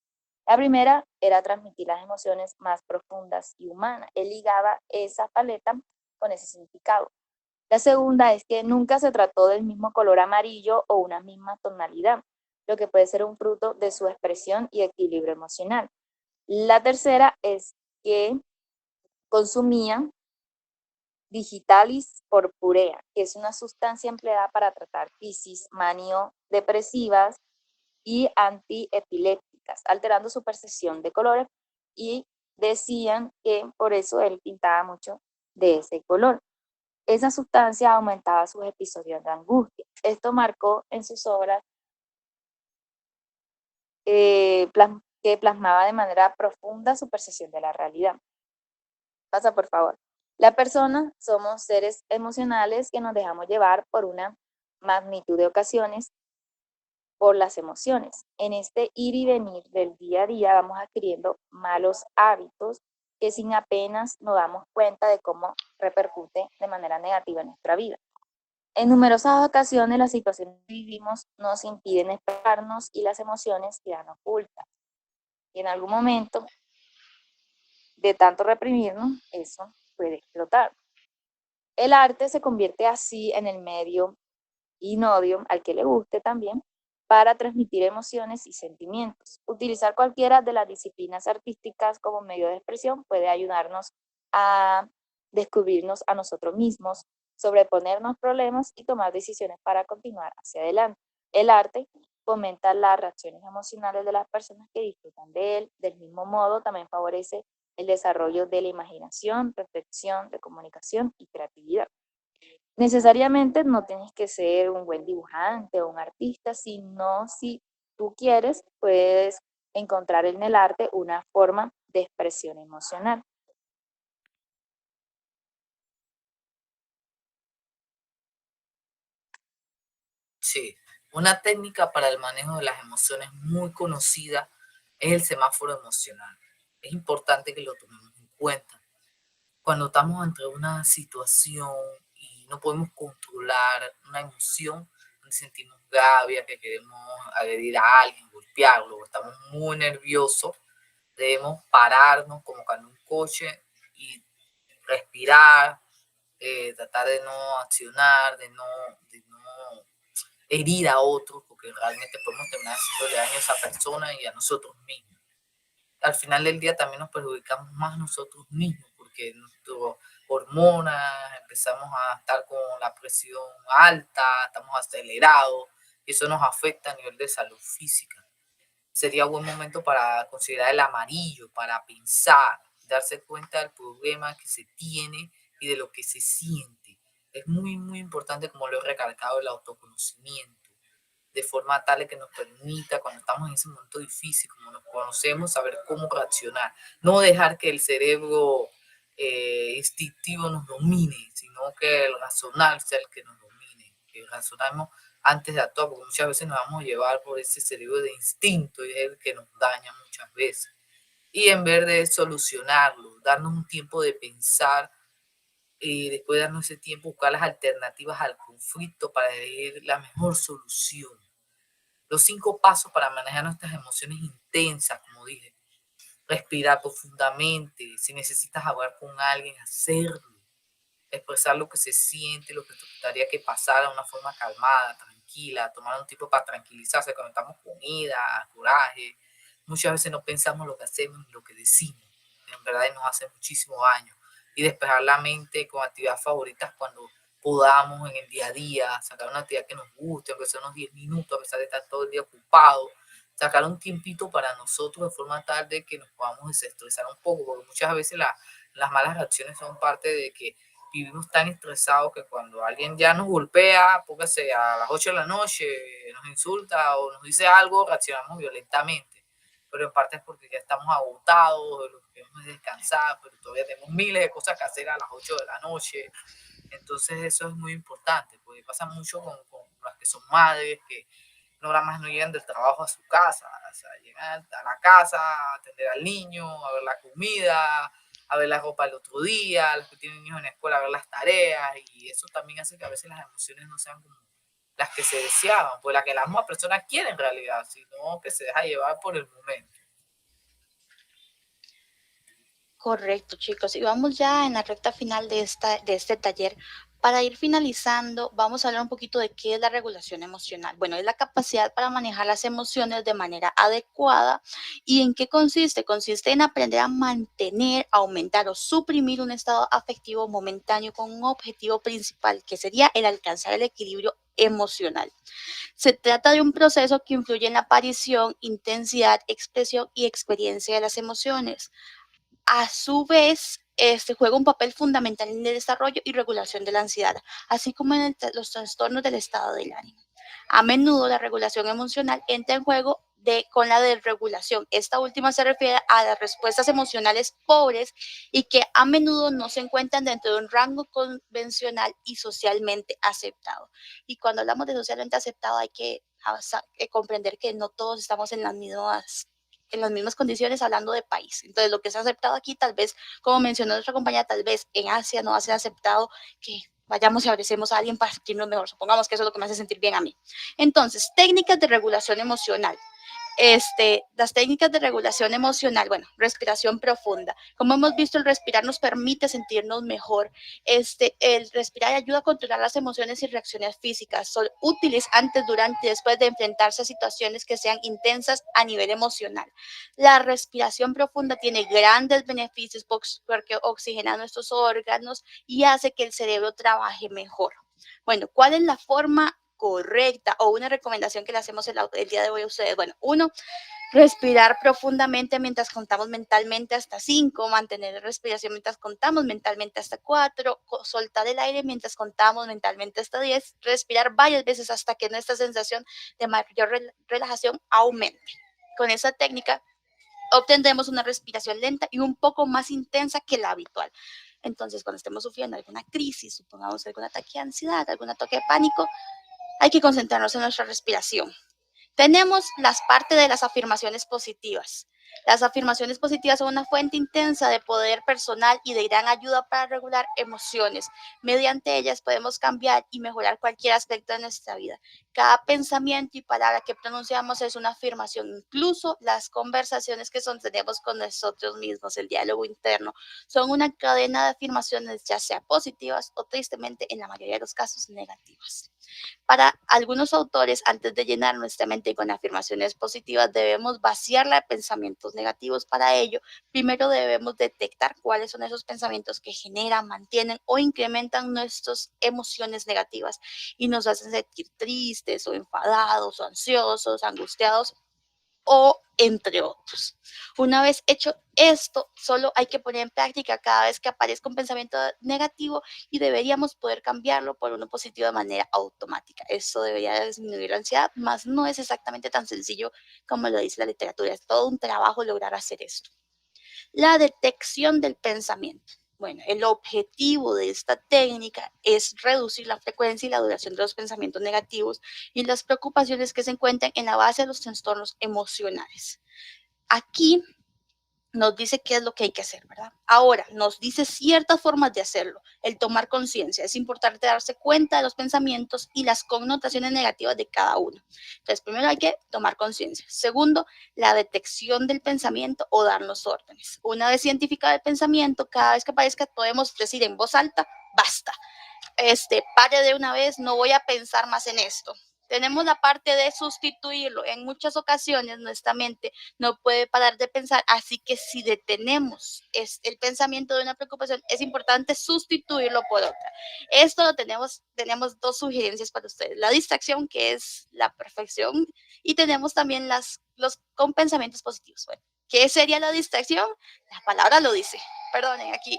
[SPEAKER 4] La primera era transmitir las emociones más profundas y humanas. Él ligaba esa paleta con ese significado. La segunda es que nunca se trató del mismo color amarillo o una misma tonalidad, lo que puede ser un fruto de su expresión y equilibrio emocional. La tercera es que consumía digitalis purpurea, que es una sustancia empleada para tratar crisis manio-depresivas y antiepilépticas, alterando su percepción de colores, y decían que por eso él pintaba mucho de ese color. Esa sustancia aumentaba sus episodios de angustia. Esto marcó en sus obras que plasmaba de manera profunda su percepción de la realidad. Pasa, por favor. La persona somos seres emocionales que nos dejamos llevar por una magnitud de ocasiones por las emociones. En este ir y venir del día a día vamos adquiriendo malos hábitos que sin apenas nos damos cuenta de cómo repercute de manera negativa en nuestra vida. En numerosas ocasiones las situaciones que vivimos nos impiden expresarnos y las emociones quedan ocultas. Y en algún momento de tanto reprimirnos, eso puede explotar. El arte se convierte así en el medio idóneo, al que le guste también, para transmitir emociones y sentimientos. Utilizar cualquiera de las disciplinas artísticas como medio de expresión puede ayudarnos a descubrirnos a nosotros mismos, sobreponernos problemas y tomar decisiones para continuar hacia adelante. El arte fomenta las reacciones emocionales de las personas que disfrutan de él. Del mismo modo, también favorece el desarrollo de la imaginación, reflexión, de comunicación y creatividad. Necesariamente no tienes que ser un buen dibujante o un artista, sino si tú quieres, puedes encontrar en el arte una forma de expresión emocional.
[SPEAKER 2] Sí, una técnica para el manejo de las emociones muy conocida es el semáforo emocional. Es importante que lo tomemos en cuenta. Cuando estamos ante una situación y no podemos controlar una emoción, donde sentimos rabia, que queremos agredir a alguien, golpearlo, o estamos muy nerviosos, debemos pararnos como cuando un coche y respirar, tratar de no accionar, de no herir a otros, porque realmente podemos terminar haciéndole daño a esa persona y a nosotros mismos. Al final del día también nos perjudicamos más nosotros mismos, porque nuestras hormonas empezamos a estar con la presión alta, estamos acelerados, y eso nos afecta a nivel de salud física. Sería buen momento para considerar el amarillo, para pensar, darse cuenta del problema que se tiene y de lo que se siente. Es muy, muy importante, como lo he recalcado, el autoconocimiento, de forma tal que nos permita, cuando estamos en ese momento difícil, como nos conocemos, saber cómo reaccionar. No dejar que el cerebro instintivo nos domine, sino que el razonar sea el que nos domine, que razonamos antes de actuar, porque muchas veces nos vamos a llevar por ese cerebro de instinto y es el que nos daña muchas veces. Y en vez de solucionarlo, darnos un tiempo de pensar y después de darnos ese tiempo, buscar las alternativas al conflicto para elegir la mejor solución. Los 5 pasos para manejar nuestras emociones intensas, como dije. Respirar profundamente. Si necesitas hablar con alguien, hacerlo. Expresar lo que se siente, lo que te gustaría que pasara de una forma calmada, tranquila. Tomar un tiempo para tranquilizarse cuando estamos con ira, coraje. Muchas veces no pensamos lo que hacemos ni lo que decimos. En verdad nos hace muchísimo daño. Y despejar la mente con actividades favoritas cuando podamos en el día a día, sacar una actividad que nos guste, aunque sea unos 10 minutos, a pesar de estar todo el día ocupado, sacar un tiempito para nosotros de forma tal de que nos podamos desestresar un poco, porque muchas veces las malas reacciones son parte de que vivimos tan estresados que cuando alguien ya nos golpea, póngase a las 8 de la noche, nos insulta o nos dice algo, reaccionamos violentamente. Pero en parte es porque ya estamos agotados, lo que queremos es descansar, pero todavía tenemos miles de cosas que hacer a las 8 de la noche. Entonces eso es muy importante, porque pasa mucho con las que son madres, que no nada más no llegan del trabajo a su casa, o sea, llegan a la casa a atender al niño, a ver la comida, a ver la ropa el otro día, los que tienen niños en la escuela, a ver las tareas, y eso también hace que a veces las emociones no sean como las que se deseaban, pues las que las mismas personas quieren en realidad, sino que se deja llevar por el momento.
[SPEAKER 3] Correcto, chicos. Y vamos ya en la recta final de este taller. Para ir finalizando, vamos a hablar un poquito de qué es la regulación emocional. Bueno, es la capacidad para manejar las emociones de manera adecuada. ¿Y en qué consiste? Consiste en aprender a mantener, aumentar o suprimir un estado afectivo momentáneo con un objetivo principal, que sería el alcanzar el equilibrio emocional. Se trata de un proceso que influye en la aparición, intensidad, expresión y experiencia de las emociones. A su vez, juega un papel fundamental en el desarrollo y regulación de la ansiedad, así como en los trastornos del estado del ánimo. A menudo la regulación emocional entra en juego con la desregulación. Esta última se refiere a las respuestas emocionales pobres y que a menudo no se encuentran dentro de un rango convencional y socialmente aceptado. Y cuando hablamos de socialmente aceptado hay que comprender que no todos estamos en las mismas condiciones hablando de país. Entonces, lo que se ha aceptado aquí, tal vez, como mencionó nuestra compañera, tal vez en Asia no va a ser aceptado que vayamos y abracemos a alguien para sentirnos mejor. Supongamos que eso es lo que me hace sentir bien a mí. Entonces, técnicas de regulación emocional. Las técnicas de regulación emocional, bueno, respiración profunda. Como hemos visto, el respirar nos permite sentirnos mejor. El respirar ayuda a controlar las emociones y reacciones físicas. Son útiles antes, durante y después de enfrentarse a situaciones que sean intensas a nivel emocional. La respiración profunda tiene grandes beneficios porque oxigena nuestros órganos y hace que el cerebro trabaje mejor. Bueno, ¿cuál es la forma correcta o una recomendación que le hacemos el día de hoy a ustedes? Bueno, uno, respirar profundamente mientras contamos mentalmente hasta 5, mantener la respiración mientras contamos mentalmente hasta 4, soltar el aire mientras contamos mentalmente hasta 10, respirar varias veces hasta que nuestra sensación de mayor relajación aumente. Con esa técnica obtendremos una respiración lenta y un poco más intensa que la habitual. Entonces, cuando estemos sufriendo alguna crisis, supongamos algún ataque de ansiedad, algún ataque de pánico, hay que concentrarnos en nuestra respiración. Tenemos las partes de las afirmaciones positivas. Las afirmaciones positivas son una fuente intensa de poder personal y de gran ayuda para regular emociones. Mediante ellas podemos cambiar y mejorar cualquier aspecto de nuestra vida. Cada pensamiento y palabra que pronunciamos es una afirmación. Incluso las conversaciones que sostenemos con nosotros mismos, el diálogo interno, son una cadena de afirmaciones, ya sea positivas o tristemente, en la mayoría de los casos, negativas. Para algunos autores, antes de llenar nuestra mente con afirmaciones positivas, debemos vaciarla de pensamientos negativos. Para ello, primero debemos detectar cuáles son esos pensamientos que generan, mantienen o incrementan nuestras emociones negativas y nos hacen sentir tristes o enfadados o ansiosos, angustiados o entre otros. Una vez hecho esto, solo hay que poner en práctica cada vez que aparezca un pensamiento negativo y deberíamos poder cambiarlo por uno positivo de manera automática. Esto debería disminuir la ansiedad, mas no es exactamente tan sencillo como lo dice la literatura. Es todo un trabajo lograr hacer esto. La detección del pensamiento. Bueno, el objetivo de esta técnica es reducir la frecuencia y la duración de los pensamientos negativos y las preocupaciones que se encuentran en la base de los trastornos emocionales. Aquí nos dice qué es lo que hay que hacer, ¿verdad? Ahora, nos dice ciertas formas de hacerlo. El tomar conciencia. Es importante darse cuenta de los pensamientos y las connotaciones negativas de cada uno. Entonces, primero hay que tomar conciencia. Segundo, la detección del pensamiento o darnos órdenes. Una vez identificado el pensamiento, cada vez que aparezca podemos decir en voz alta, basta. Pare de una vez, no voy a pensar más en esto. Tenemos la parte de sustituirlo. En muchas ocasiones nuestra mente no puede parar de pensar, así que si detenemos el pensamiento de una preocupación, es importante sustituirlo por otra. Esto lo tenemos dos sugerencias para ustedes. La distracción, que es la perfección, y tenemos también los con pensamientos positivos. Bueno, ¿qué sería la distracción? La palabra lo dice. Perdonen, aquí,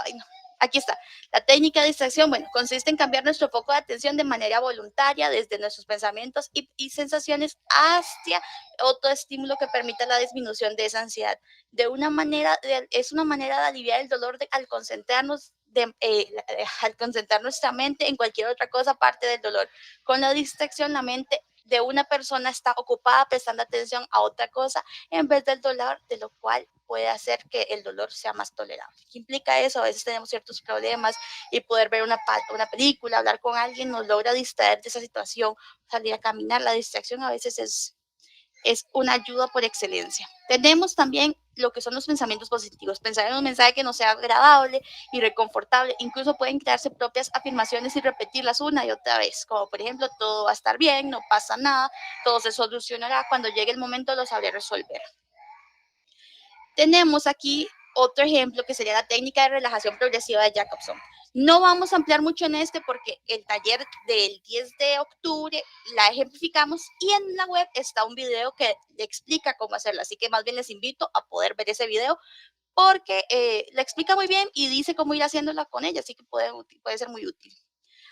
[SPEAKER 3] ay no, Aquí está. La técnica de distracción, bueno, consiste en cambiar nuestro foco de atención de manera voluntaria desde nuestros pensamientos y sensaciones hacia otro estímulo que permita la disminución de esa ansiedad. Es una manera de aliviar el dolor al concentrarnos al concentrar nuestra mente en cualquier otra cosa aparte del dolor. Con la distracción, la mente de una persona está ocupada prestando atención a otra cosa en vez del dolor, de lo cual puede hacer que el dolor sea más tolerable. ¿Qué implica eso? A veces tenemos ciertos problemas y poder ver una película, hablar con alguien, nos logra distraer de esa situación, salir a caminar. La distracción a veces es una ayuda por excelencia. Tenemos también lo que son los pensamientos positivos, pensar en un mensaje que nos sea agradable y reconfortable. Incluso pueden crearse propias afirmaciones y repetirlas una y otra vez, como por ejemplo, todo va a estar bien, no pasa nada, todo se solucionará, cuando llegue el momento lo sabré resolver. Tenemos aquí otro ejemplo que sería la técnica de relajación progresiva de Jacobson. No vamos a ampliar mucho en este porque el taller del 10 de octubre la ejemplificamos y en la web está un video que le explica cómo hacerlo. Así que más bien les invito a poder ver ese video porque le explica muy bien y dice cómo ir haciéndola con ella, así que puede ser muy útil.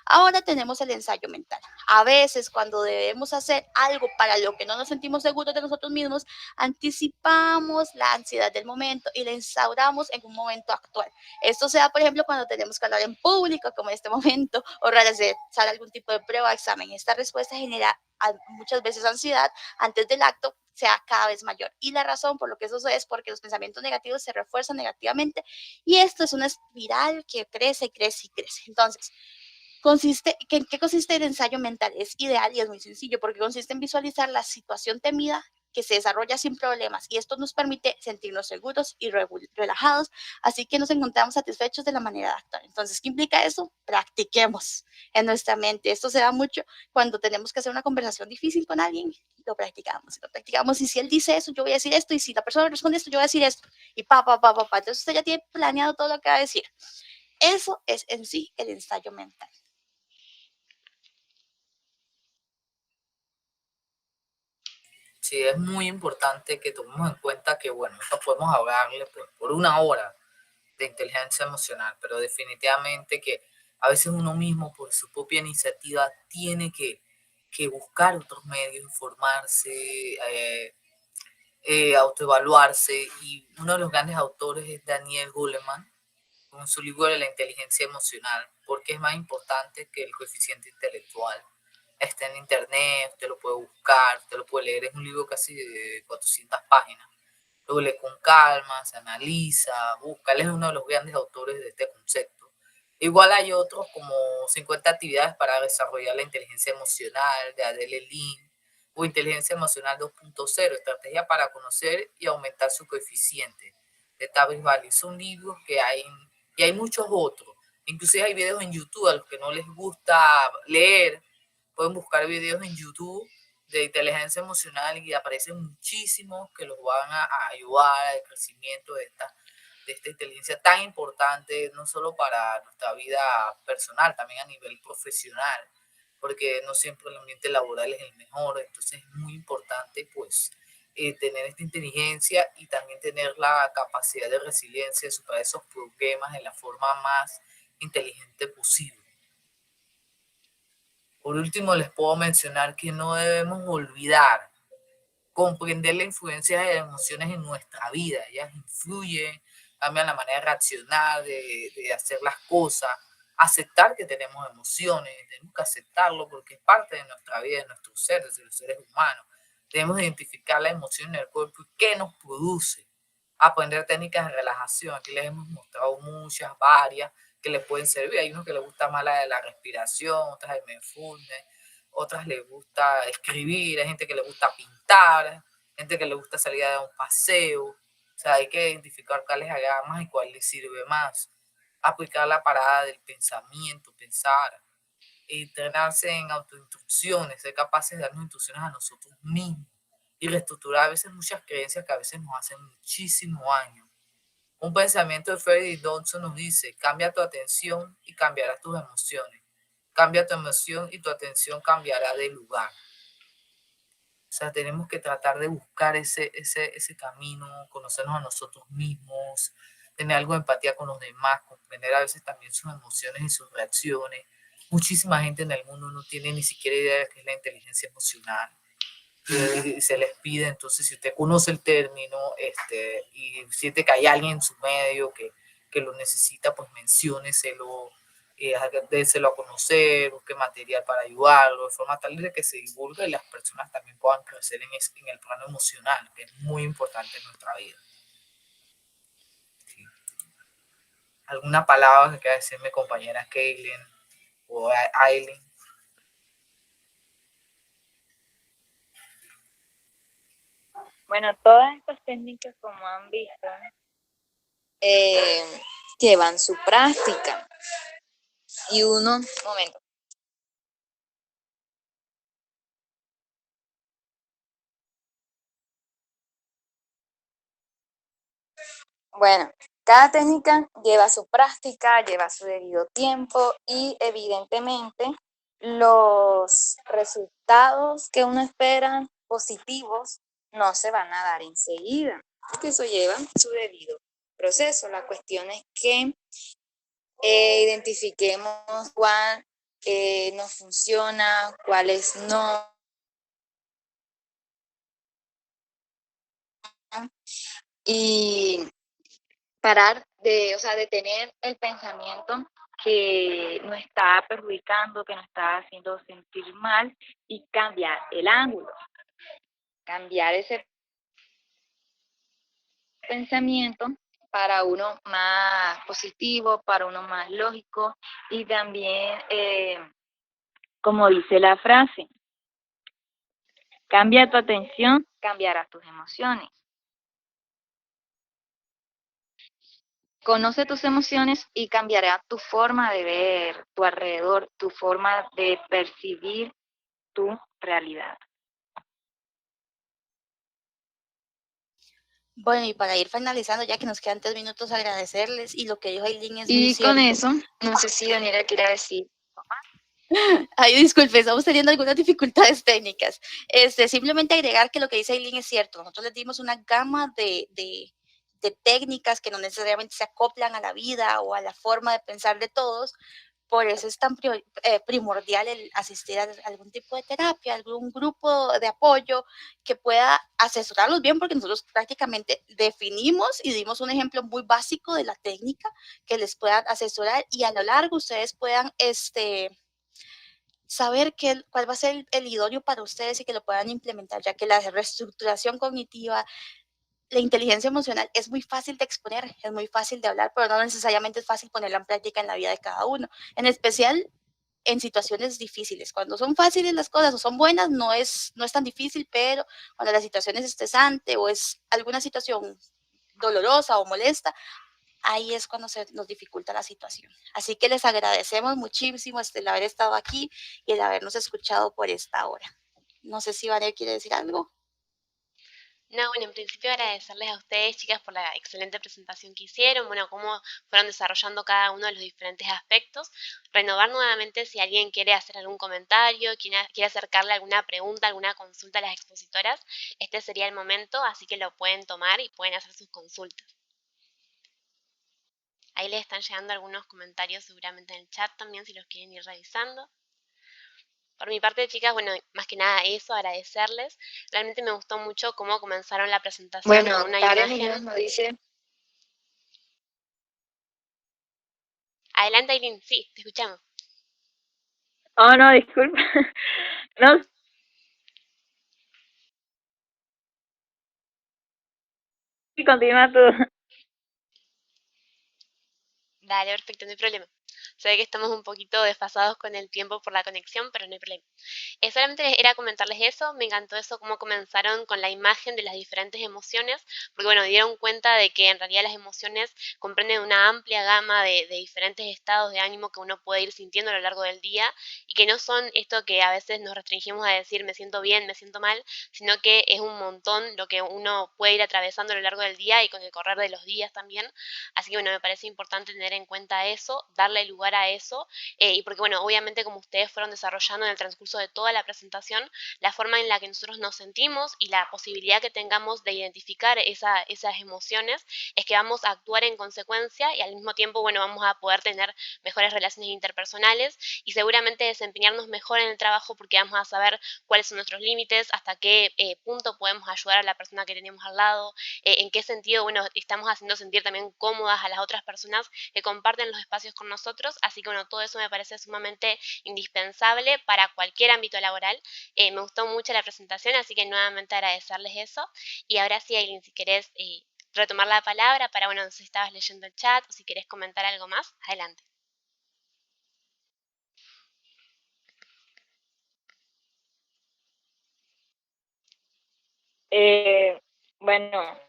[SPEAKER 3] Ahora tenemos el ensayo mental. A veces cuando debemos hacer algo para lo que no nos sentimos seguros de nosotros mismos, anticipamos la ansiedad del momento y la instauramos en un momento actual. Esto se da, por ejemplo, cuando tenemos que hablar en público, como en este momento, o realizar algún tipo de prueba o examen. Esta respuesta genera muchas veces ansiedad antes del acto sea cada vez mayor. Y la razón por lo que eso sucede es porque los pensamientos negativos se refuerzan negativamente y esto es una espiral que crece y crece y crece. Entonces, ¿en qué consiste el ensayo mental? Es ideal y es muy sencillo porque consiste en visualizar la situación temida que se desarrolla sin problemas y esto nos permite sentirnos seguros y relajados, así que nos encontramos satisfechos de la manera de actuar. Entonces, ¿qué implica eso? Practiquemos en nuestra mente. Esto se da mucho cuando tenemos que hacer una conversación difícil con alguien, lo practicamos y si él dice eso, yo voy a decir esto y si la persona responde esto, yo voy a decir esto y Entonces usted ya tiene planeado todo lo que va a decir. Eso es en sí el ensayo mental.
[SPEAKER 2] Sí, es muy importante que tomemos en cuenta que, bueno, esto podemos hablarle por una hora de inteligencia emocional, pero definitivamente que a veces uno mismo por su propia iniciativa tiene que buscar otros medios, informarse, autoevaluarse, y uno de los grandes autores es Daniel Goleman, con su libro de la inteligencia emocional, porque es más importante que el coeficiente intelectual. Está en internet, usted lo puede buscar, usted lo puede leer, es un libro casi de 400 páginas. Luego lee con calma, se analiza, busca, él es uno de los grandes autores de este concepto. Igual hay otros como 50 actividades para desarrollar la inteligencia emocional de Adele Lin o inteligencia emocional 2.0, estrategia para conocer y aumentar su coeficiente de Tavis Valley. Son libros que hay y hay muchos otros. Inclusive hay videos en YouTube a los que no les gusta leer, pueden buscar videos en YouTube de inteligencia emocional y aparecen muchísimos que los van a ayudar al crecimiento de esta inteligencia tan importante, no solo para nuestra vida personal, también a nivel profesional, porque no siempre el ambiente laboral es el mejor, entonces es muy importante pues tener esta inteligencia y también tener la capacidad de resiliencia de superar esos problemas de la forma más inteligente posible. Por último, les puedo mencionar que no debemos olvidar comprender la influencia de las emociones en nuestra vida. Ellas influyen, cambian la manera racional de hacer las cosas, aceptar que tenemos emociones, tenemos que aceptarlo porque es parte de nuestra vida, de nuestros seres, de los seres humanos. Debemos identificar la emoción en el cuerpo y qué nos produce. Aprender técnicas de relajación, aquí les hemos mostrado muchas, varias, que les pueden servir. Hay unos que les gusta más la de la respiración, otras el mindfulness, otras les gusta escribir, hay gente que le gusta pintar, gente que le gusta salir a dar un paseo. O sea, hay que identificar cuál les agrada más y cuál les sirve más. Aplicar la parada del pensamiento, pensar, entrenarse en autoinstrucciones, ser capaces de darnos instrucciones a nosotros mismos y reestructurar a veces muchas creencias que a veces nos hacen muchísimo daño. Un pensamiento de Freddy Johnson nos dice: cambia tu atención y cambiarás tus emociones. Cambia tu emoción y tu atención cambiará de lugar. O sea, tenemos que tratar de buscar ese camino, conocernos a nosotros mismos, tener algo de empatía con los demás, comprender a veces también sus emociones y sus reacciones. Muchísima gente en el mundo no tiene ni siquiera idea de qué es la inteligencia emocional. Y se les pide, entonces, si usted conoce el término y siente que hay alguien en su medio que lo necesita, pues mencióneselo, déselo a conocer, busque material para ayudarlo, de forma tal de que se divulgue y las personas también puedan crecer en el plano emocional, que es muy importante en nuestra vida. Sí. ¿Alguna palabra que quiera decirme, compañera Kaylin o Aileen?
[SPEAKER 4] Bueno, todas estas técnicas, como han visto, llevan su práctica. Y uno, momento. Bueno, cada técnica lleva su práctica, lleva su debido tiempo y evidentemente los resultados que uno espera positivos no se van a dar enseguida, porque eso lleva su debido proceso. La cuestión es que identifiquemos cuál nos funciona, cuáles no. Y parar de, o sea, detener el pensamiento que nos está perjudicando, que nos está haciendo sentir mal y cambiar el ángulo, cambiar ese pensamiento para uno más positivo, para uno más lógico y también, como dice la frase, cambia tu atención, cambiarás tus emociones. Conoce tus emociones y cambiará tu forma de ver tu alrededor, tu forma de percibir tu realidad.
[SPEAKER 3] Bueno, y para ir finalizando, ya que nos quedan 3 minutos, agradecerles, y lo que dijo Aileen es muy
[SPEAKER 4] Y con
[SPEAKER 3] cierto.
[SPEAKER 4] eso, no sé si Daniela quiere decir.
[SPEAKER 3] Ay, disculpe, estamos teniendo algunas dificultades técnicas. Simplemente agregar que lo que dice Aileen es cierto. Nosotros les dimos una gama de técnicas que no necesariamente se acoplan a la vida o a la forma de pensar de todos. Por eso es tan primordial el asistir a algún tipo de terapia, algún grupo de apoyo que pueda asesorarlos bien, porque nosotros prácticamente definimos y dimos un ejemplo muy básico de la técnica que les pueda asesorar, y a lo largo ustedes puedan saber cuál va a ser el idóneo para ustedes y que lo puedan implementar, ya que la reestructuración cognitiva, la inteligencia emocional es muy fácil de exponer, es muy fácil de hablar, pero no necesariamente es fácil ponerla en práctica en la vida de cada uno, en especial en situaciones difíciles. Cuando son fáciles las cosas o son buenas, no es tan difícil, pero cuando la situación es estresante o es alguna situación dolorosa o molesta, ahí es cuando se nos dificulta la situación. Así que les agradecemos muchísimo el haber estado aquí y el habernos escuchado por esta hora. No sé si Vanessa quiere decir algo.
[SPEAKER 1] No, bueno, en principio agradecerles a ustedes, chicas, por la excelente presentación que hicieron, bueno, cómo fueron desarrollando cada uno de los diferentes aspectos. Renovar nuevamente si alguien quiere hacer algún comentario, quiere acercarle alguna pregunta, alguna consulta a las expositoras, este sería el momento, así que lo pueden tomar y pueden hacer sus consultas. Ahí les están llegando algunos comentarios seguramente en el chat también, si los quieren ir revisando. Por mi parte, chicas, bueno, más que nada eso, agradecerles. Realmente me gustó mucho cómo comenzaron la presentación
[SPEAKER 4] Bueno,
[SPEAKER 1] con una
[SPEAKER 4] Tarea
[SPEAKER 1] imagen.
[SPEAKER 4] Muñoz nos dice.
[SPEAKER 1] Adelante, Aileen, sí, te escuchamos.
[SPEAKER 4] Oh, no, disculpa. No. Sí, continúa tú.
[SPEAKER 1] Dale, perfecto, no hay problema. Sé que estamos un poquito desfasados con el tiempo por la conexión, pero no hay problema. Solamente era comentarles eso, me encantó eso, cómo comenzaron con la imagen de las diferentes emociones, porque bueno, dieron cuenta de que en realidad las emociones comprenden una amplia gama de diferentes estados de ánimo que uno puede ir sintiendo a lo largo del día y que no son esto que a veces nos restringimos a decir me siento bien, me siento mal, sino que es un montón lo que uno puede ir atravesando a lo largo del día y con el correr de los días también. Así que bueno, me parece importante tener en cuenta eso, darle lugar a eso, y porque, bueno, obviamente como ustedes fueron desarrollando en el transcurso de toda la presentación, la forma en la que nosotros nos sentimos y la posibilidad que tengamos de identificar esas emociones es que vamos a actuar en consecuencia y al mismo tiempo, bueno, vamos a poder tener mejores relaciones interpersonales y seguramente desempeñarnos mejor en el trabajo porque vamos a saber cuáles son nuestros límites, hasta qué punto podemos ayudar a la persona que tenemos al lado, en qué sentido, bueno, estamos haciendo sentir también cómodas a las otras personas que comparten los espacios con nosotros, así que bueno, todo eso me parece sumamente indispensable para cualquier ámbito laboral. Me gustó mucho la presentación, así que nuevamente agradecerles eso. Y ahora sí, Aileen, si querés retomar la palabra para, bueno, no sé si estabas leyendo el chat o si querés comentar algo más, adelante.
[SPEAKER 4] Bueno,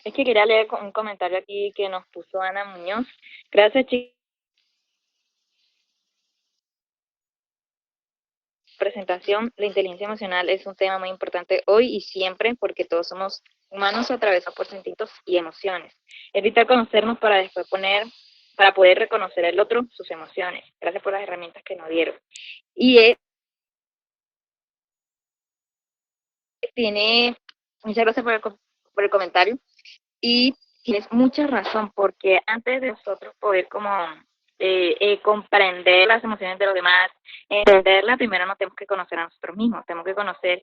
[SPEAKER 4] es que quería leer un comentario aquí que nos puso Ana Muñoz. Gracias, chicos. Presentación, la inteligencia emocional es un tema muy importante hoy y siempre porque todos somos humanos atravesados por sentimientos y emociones. Es vital conocernos para después para poder reconocer al otro sus emociones. Gracias por las herramientas que nos dieron. Y muchas gracias por el comentario. Y tienes mucha razón, porque antes de nosotros poder como comprender las emociones de los demás, entenderlas, primero nos tenemos que conocer a nosotros mismos, tenemos que conocer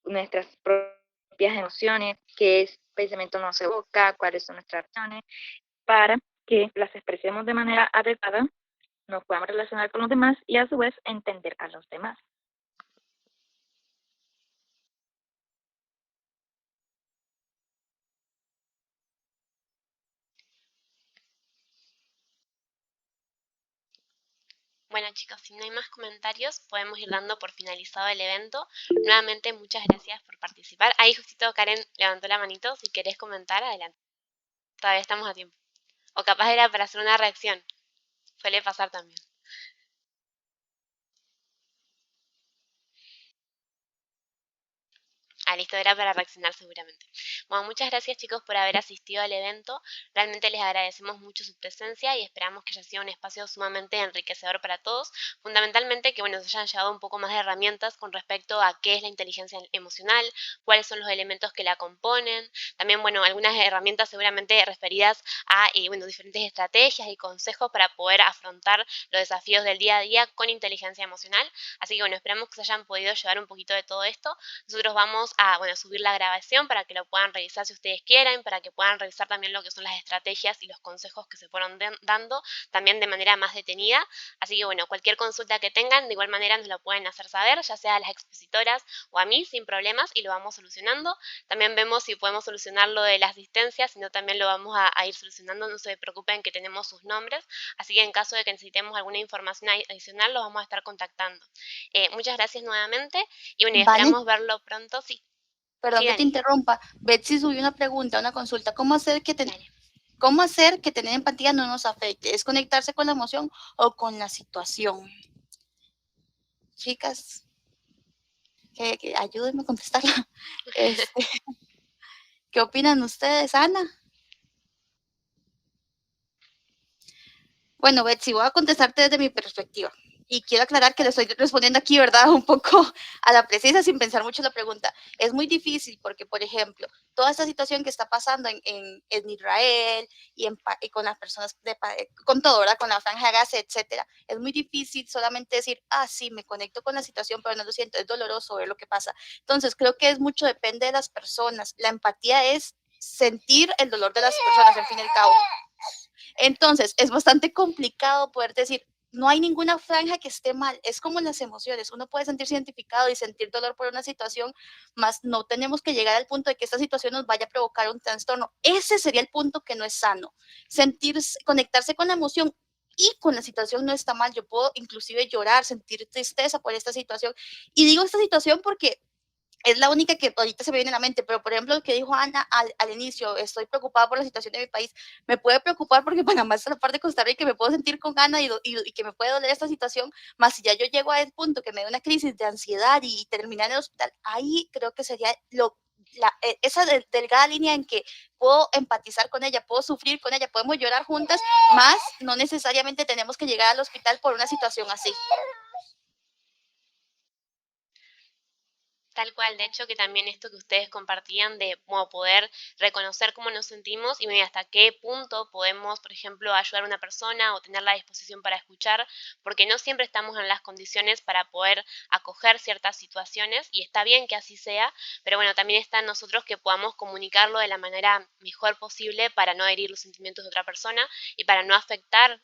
[SPEAKER 4] nuestras propias emociones, qué pensamiento nos evoca, cuáles son nuestras acciones, para que las expresemos de manera adecuada, nos podamos relacionar con los demás y a su vez entender a los demás.
[SPEAKER 1] Bueno chicos, si no hay más comentarios, podemos ir dando por finalizado el evento. Nuevamente, muchas gracias por participar. Ahí justito Karen levantó la manito, si querés comentar, adelante. Todavía estamos a tiempo. O capaz era para hacer una reacción. Suele pasar también. Ah, listo, era para reaccionar seguramente. Bueno, muchas gracias chicos por haber asistido al evento. Realmente les agradecemos mucho su presencia y esperamos que haya sido un espacio sumamente enriquecedor para todos. Fundamentalmente que, bueno, se hayan llevado un poco más de herramientas con respecto a qué es la inteligencia emocional, cuáles son los elementos que la componen. También, bueno, algunas herramientas seguramente referidas a, bueno, diferentes estrategias y consejos para poder afrontar los desafíos del día a día con inteligencia emocional. Así que, bueno, esperamos que se hayan podido llevar un poquito de todo esto. Nosotros vamos a, bueno, subir la grabación para que lo puedan revisar si ustedes quieren, para que puedan revisar también lo que son las estrategias y los consejos que se fueron dando también de manera más detenida. Así que bueno, cualquier consulta que tengan, de igual manera nos lo pueden hacer saber, ya sea a las expositoras o a mí, sin problemas, y lo vamos solucionando. También vemos si podemos solucionar lo de la asistencia, si no también lo vamos a ir solucionando. No se preocupen que tenemos sus nombres, así que en caso de que necesitemos alguna información adicional, los vamos a estar contactando. Muchas gracias nuevamente y bueno, y
[SPEAKER 3] Vale.
[SPEAKER 1] esperamos verlo pronto. Sí.
[SPEAKER 3] Perdón
[SPEAKER 1] Sí,
[SPEAKER 3] que te
[SPEAKER 1] Dani.
[SPEAKER 3] interrumpa. Betsy subió una pregunta, una consulta. ¿Cómo hacer que tener empatía no nos afecte? ¿Es conectarse con la emoción o con la situación? Chicas, que ayúdenme a contestarla. ¿Qué opinan ustedes, Ana? Bueno, Betsy, voy a contestarte desde mi perspectiva. Y quiero aclarar que le estoy respondiendo aquí, ¿verdad? Un poco a la precisa, sin pensar mucho la pregunta. Es muy difícil porque, por ejemplo, toda esta situación que está pasando en Israel y con las personas, con todo, ¿verdad? Con la franja de Gaza, etcétera. Es muy difícil solamente decir, sí, me conecto con la situación, pero no lo siento, es doloroso ver lo que pasa. Entonces, creo que es mucho, depende de las personas. La empatía es sentir el dolor de las personas, al fin y al cabo. Entonces, es bastante complicado poder decir, no hay ninguna franja que esté mal, es como las emociones, uno puede sentirse identificado y sentir dolor por una situación, más no tenemos que llegar al punto de que esta situación nos vaya a provocar un trastorno. Ese sería el punto que no es sano. Conectarse con la emoción y con la situación no está mal. Yo puedo inclusive llorar, sentir tristeza por esta situación. Y digo esta situación porque es la única que ahorita se me viene a la mente, pero por ejemplo lo que dijo Ana al inicio, estoy preocupada por la situación de mi país, me puede preocupar porque Panamá está a la parte de Costa Rica y me puedo sentir con Ana y que me puede doler esta situación, más si ya yo llego a ese punto que me da una crisis de ansiedad y terminar en el hospital, ahí creo que sería esa delgada línea en que puedo empatizar con ella, puedo sufrir con ella, podemos llorar juntas, más no necesariamente tenemos que llegar al hospital por una situación así.
[SPEAKER 1] Tal cual, de hecho que también esto que ustedes compartían de como poder reconocer cómo nos sentimos y hasta qué punto podemos, por ejemplo, ayudar a una persona o tener la disposición para escuchar, porque no siempre estamos en las condiciones para poder acoger ciertas situaciones y está bien que así sea, pero bueno, también está en nosotros que podamos comunicarlo de la manera mejor posible para no herir los sentimientos de otra persona y para no afectar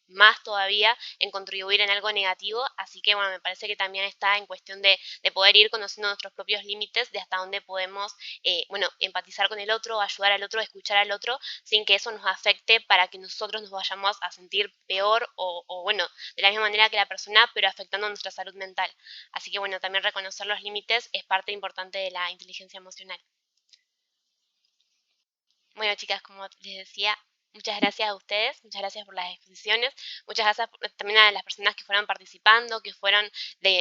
[SPEAKER 1] más todavía en contribuir en algo negativo, así que bueno, me parece que también está en cuestión de poder ir conociendo nuestros propios límites, de hasta dónde podemos, bueno, empatizar con el otro, ayudar al otro, escuchar al otro, sin que eso nos afecte para que nosotros nos vayamos a sentir peor o bueno, de la misma manera que la persona, pero afectando nuestra salud mental. Así que bueno, también reconocer los límites es parte importante de la inteligencia emocional. Bueno, chicas, como les decía, muchas gracias a ustedes, muchas gracias por las exposiciones, muchas gracias también a las personas que fueron participando, que fueron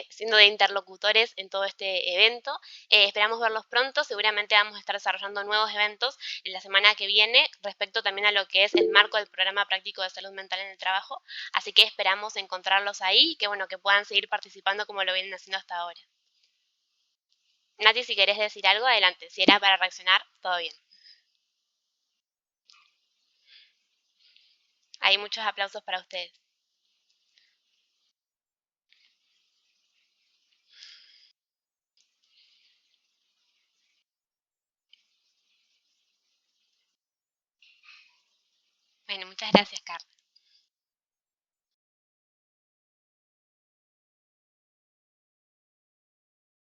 [SPEAKER 1] siendo de interlocutores en todo este evento. Esperamos verlos pronto, seguramente vamos a estar desarrollando nuevos eventos en la semana que viene respecto también a lo que es el marco del programa práctico de salud mental en el trabajo, así que esperamos encontrarlos ahí y que bueno, que puedan seguir participando como lo vienen haciendo hasta ahora. Nati, si querés decir algo, adelante, si era para reaccionar, todo bien. Hay muchos aplausos para ustedes. Bueno, muchas gracias, Carla.